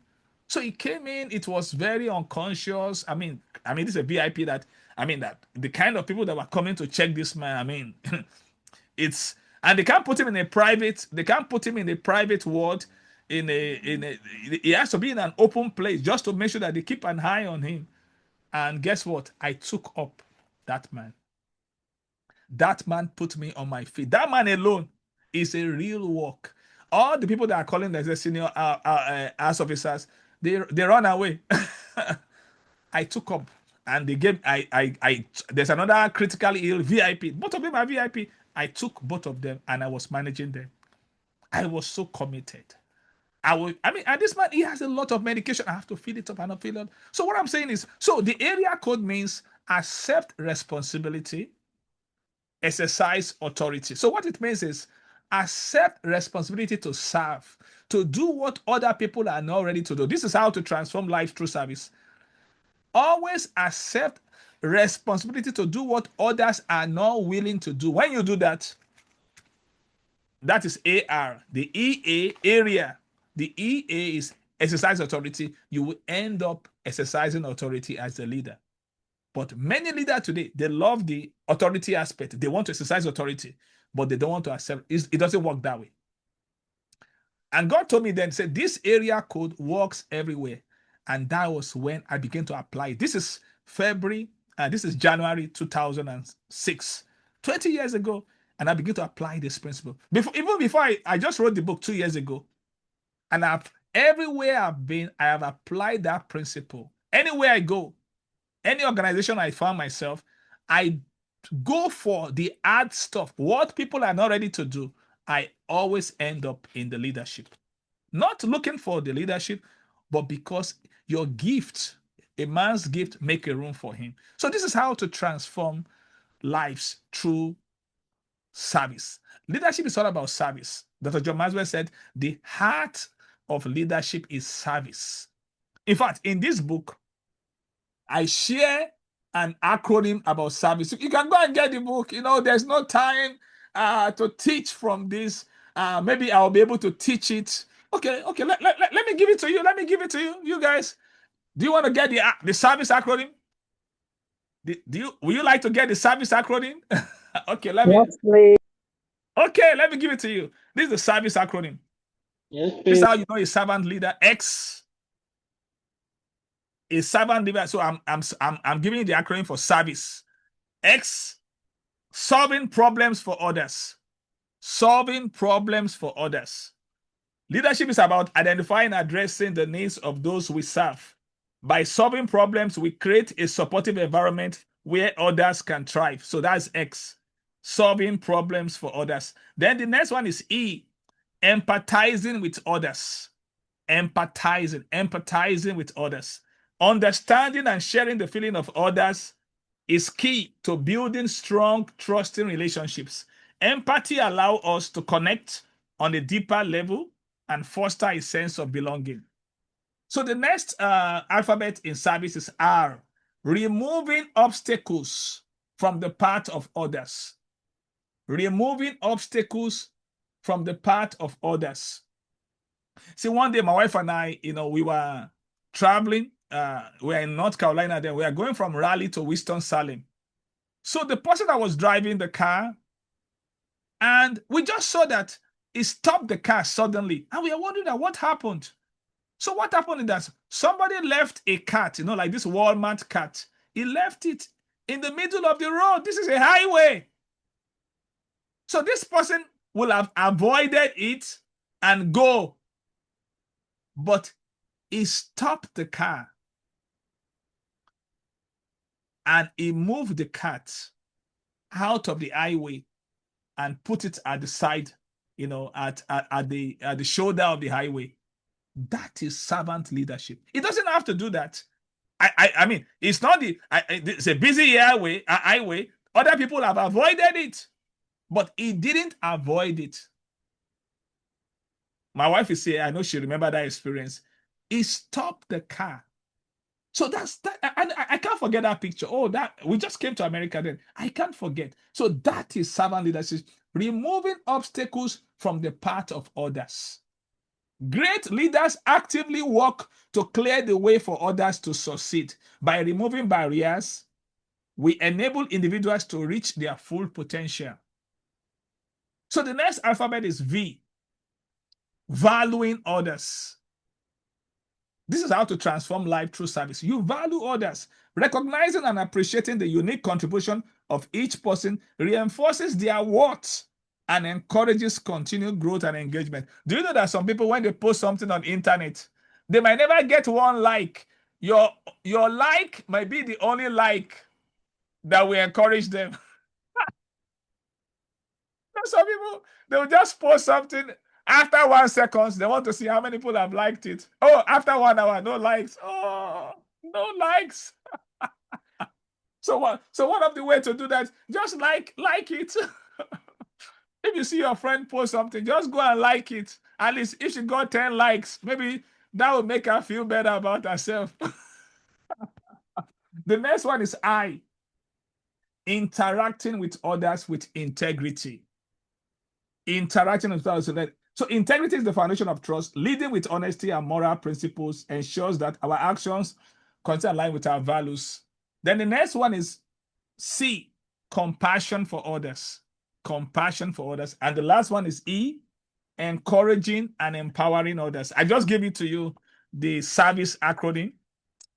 So he came in, it was very unconscious. This is a VIP that the kind of people that were coming to check this man, it's and they can't put him in a private ward he has to be in an open place just to make sure that they keep an eye on him. And guess what? I took up that man. That man put me on my feet. That man alone is a real work. All the people that are calling themselves senior house officers, they run away. I took up, and they gave I there's another critically ill VIP. Both of them are VIP. I took both of them and I was managing them. I was so committed. And this man, he has a lot of medication. I have to fill it up and not fill it up. So what I'm saying is, so the area code means accept responsibility, exercise authority. So what it means is accept responsibility to serve, to do what other people are not ready to do. This is how to transform life through service. Always accept responsibility to do what others are not willing to do. When you do that, that is AR. The EA, area. The EA is exercise authority. You will end up exercising authority as a leader. But many leaders today, they love the authority aspect. They want to exercise authority, but they don't want to accept it. It doesn't work that way. And God told me then, said, this area code works everywhere. And that was when I began to apply it. This is this is January 2006, 20 years ago. And I began to apply this principle. Even before I just wrote the book 2 years ago. And everywhere I've been, I have applied that principle. Anywhere I go, any organization I found myself, I go for the hard stuff. What people are not ready to do, I always end up in the leadership. Not looking for the leadership, but because your gift, a man's gift, make a room for him. So this is how to transform lives through service. Leadership is all about service. Dr. John Maxwell said, the heart of leadership is service. In fact, in this book, I share an acronym about service. You can go and get the book. There's no time to teach from this. Maybe I'll be able to teach it. Okay. Let me give it to you. Let me give it to you. You guys, do you want to get the service acronym? Would you like to get the service acronym? Okay, Yes, please. Okay, let me give it to you. This is the service acronym. Yes, This is please. how you know a servant leader. X, a servant leader. So I'm giving you the acronym for service. X, solving problems for others. Solving problems for others. Leadership is about identifying and addressing the needs of those we serve. By solving problems, we create a supportive environment where others can thrive. So that's X, solving problems for others. Then the next one is E, empathizing with others. Empathizing with others. Understanding and sharing the feeling of others is key to building strong, trusting relationships. Empathy allows us to connect on a deeper level and foster a sense of belonging. So the next alphabet in service is R, removing obstacles from the path of others. Removing obstacles from the path of others. See, one day my wife and I, we were traveling. We were in North Carolina then. We were going from Raleigh to Winston-Salem. So the person that was driving the car, and we just saw that he stopped the car suddenly. And we are wondering what happened. So what happened is that somebody left a cat, like this Walmart cat. He left it in the middle of the road. This is a highway. So this person will have avoided it and go. But he stopped the car and he moved the cat out of the highway and put it at the side, at the shoulder of the highway. That is servant leadership. It doesn't have to do that. I mean, it's not it's a busy highway. Other people have avoided it, but he didn't avoid it. My wife is here. I know she remembered that experience. He stopped the car. So that's that. I can't forget that picture. Oh, that we just came to America then. I can't forget. So that is servant leadership, removing obstacles from the path of others. Great leaders actively work to clear the way for others to succeed. By removing barriers, we enable individuals to reach their full potential. So the next alphabet is V, valuing others. This is how to transform life through service. You value others. Recognizing and appreciating the unique contribution of each person reinforces their worth and encourages continued growth and engagement. Do you know that some people, when they post something on the internet, they might never get one like. Your like might be the only like that will encourage them. Some people, they will just post something After 1 second, they want to see how many people have liked it. Oh, after 1 hour, no likes. Oh, no likes. So what? So one of the way to do that, just like it. If you see your friend post something, just go and like it. At least if she got 10 likes, maybe that will make her feel better about herself. The next one is I, interacting with others with integrity. Interacting with others. So integrity is the foundation of trust. Leading with honesty and moral principles ensures that our actions continue align with our values. Then the next one is C, compassion for others. Compassion for others. And the last one is E, encouraging and empowering others. I just gave it to you, the service acronym,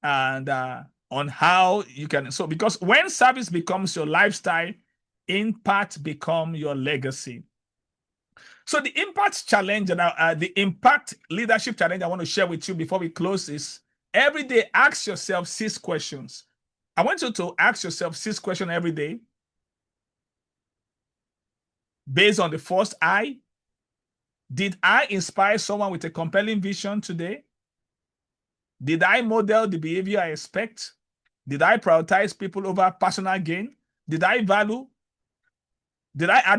and on how you can. So, because when service becomes your lifestyle, impact become your legacy. So the impact challenge and the impact leadership challenge I want to share with you before we close is every day ask yourself 6 questions. I want you to ask yourself 6 questions every day based on the first I. Did I inspire someone with a compelling vision today? Did I model the behavior I expect? Did I prioritize people over personal gain? Did I add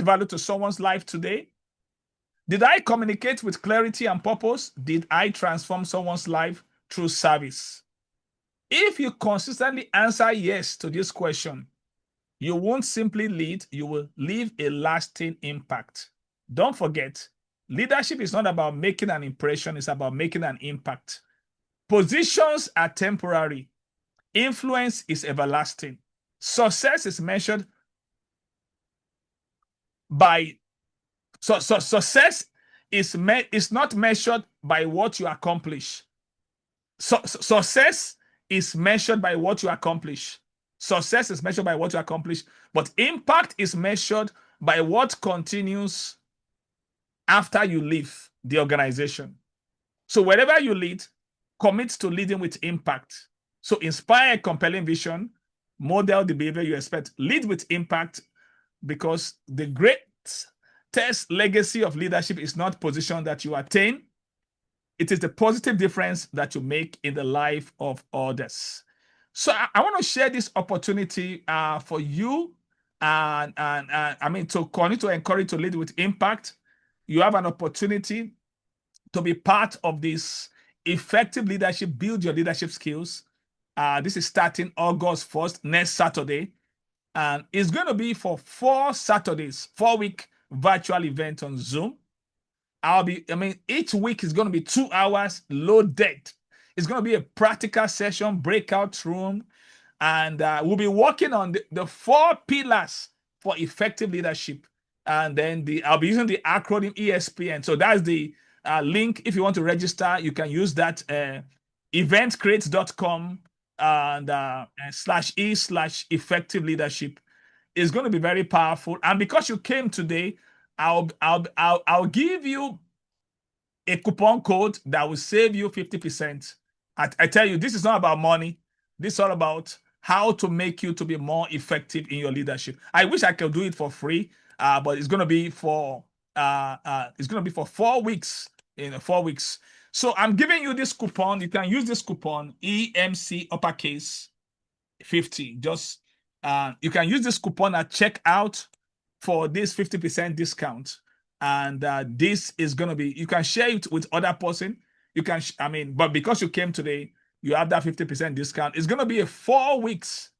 value to someone's life today? Did I communicate with clarity and purpose? Did I transform someone's life through service? If you consistently answer yes to this question, you won't simply lead, you will leave a lasting impact. Don't forget, leadership is not about making an impression, it's about making an impact. Positions are temporary. Influence is everlasting. Success is measured by success is not measured by what you accomplish. Success is measured by what you accomplish. Success is measured by what you accomplish, but impact is measured by what continues after you leave the organization. So wherever you lead, commit to leading with impact. So inspire a compelling vision, model the behavior you expect, lead with impact, because the greatest legacy of leadership is not position that you attain. It is the positive difference that you make in the life of others. So I want to share this opportunity for you and I mean to continue to encourage to lead with impact. You have an opportunity to be part of this effective leadership, build your leadership skills. This is starting August 1st, next Saturday. And it's going to be for 4 Saturdays, 4-week virtual event on Zoom. Each week is going to be 2 hours loaded. It's going to be a practical session, breakout room, and we'll be working on the 4 pillars for effective leadership. And then I'll be using the acronym ESPN. So that's the link. If you want to register, you can use that eventcreate.com and /e/effective leadership. It's going to be very powerful. And because you came today, I'll give you a coupon code that will save you 50%. I tell you, this is not about money. This is all about how to make you to be more effective in your leadership. I wish I could do it for free, but it's going to be for 4 weeks. 4 weeks. So I'm giving you this coupon. You can use this coupon EMC uppercase 50. Just you can use this coupon at checkout for this 50% discount. And this is going to be, you can share it with other person. You can, but because you came today, you have that 50% discount. It's going to be a 4 weeks.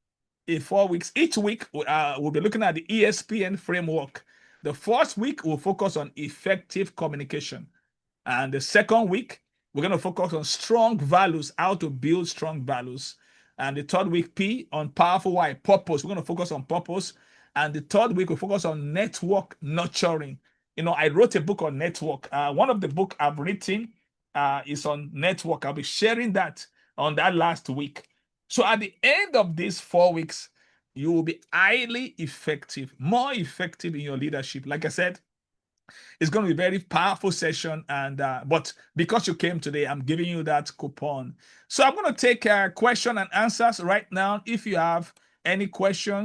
Each week, we'll be looking at the ESPN framework. The first week, we'll focus on effective communication. And the second week, we're going to focus on strong values, how to build strong values. And the third week, P, on powerful why, purpose. We're going to focus on purpose. And the third week, we'll focus on network nurturing. I wrote a book on network. One of the books I've written is on network. I'll be sharing that on that last week. So at the end of these 4 weeks, you will be highly effective, more effective in your leadership. Like I said, it's going to be a very powerful session. And but because you came today, I'm giving you that coupon. So I'm going to take question and answers right now. If you have any questions,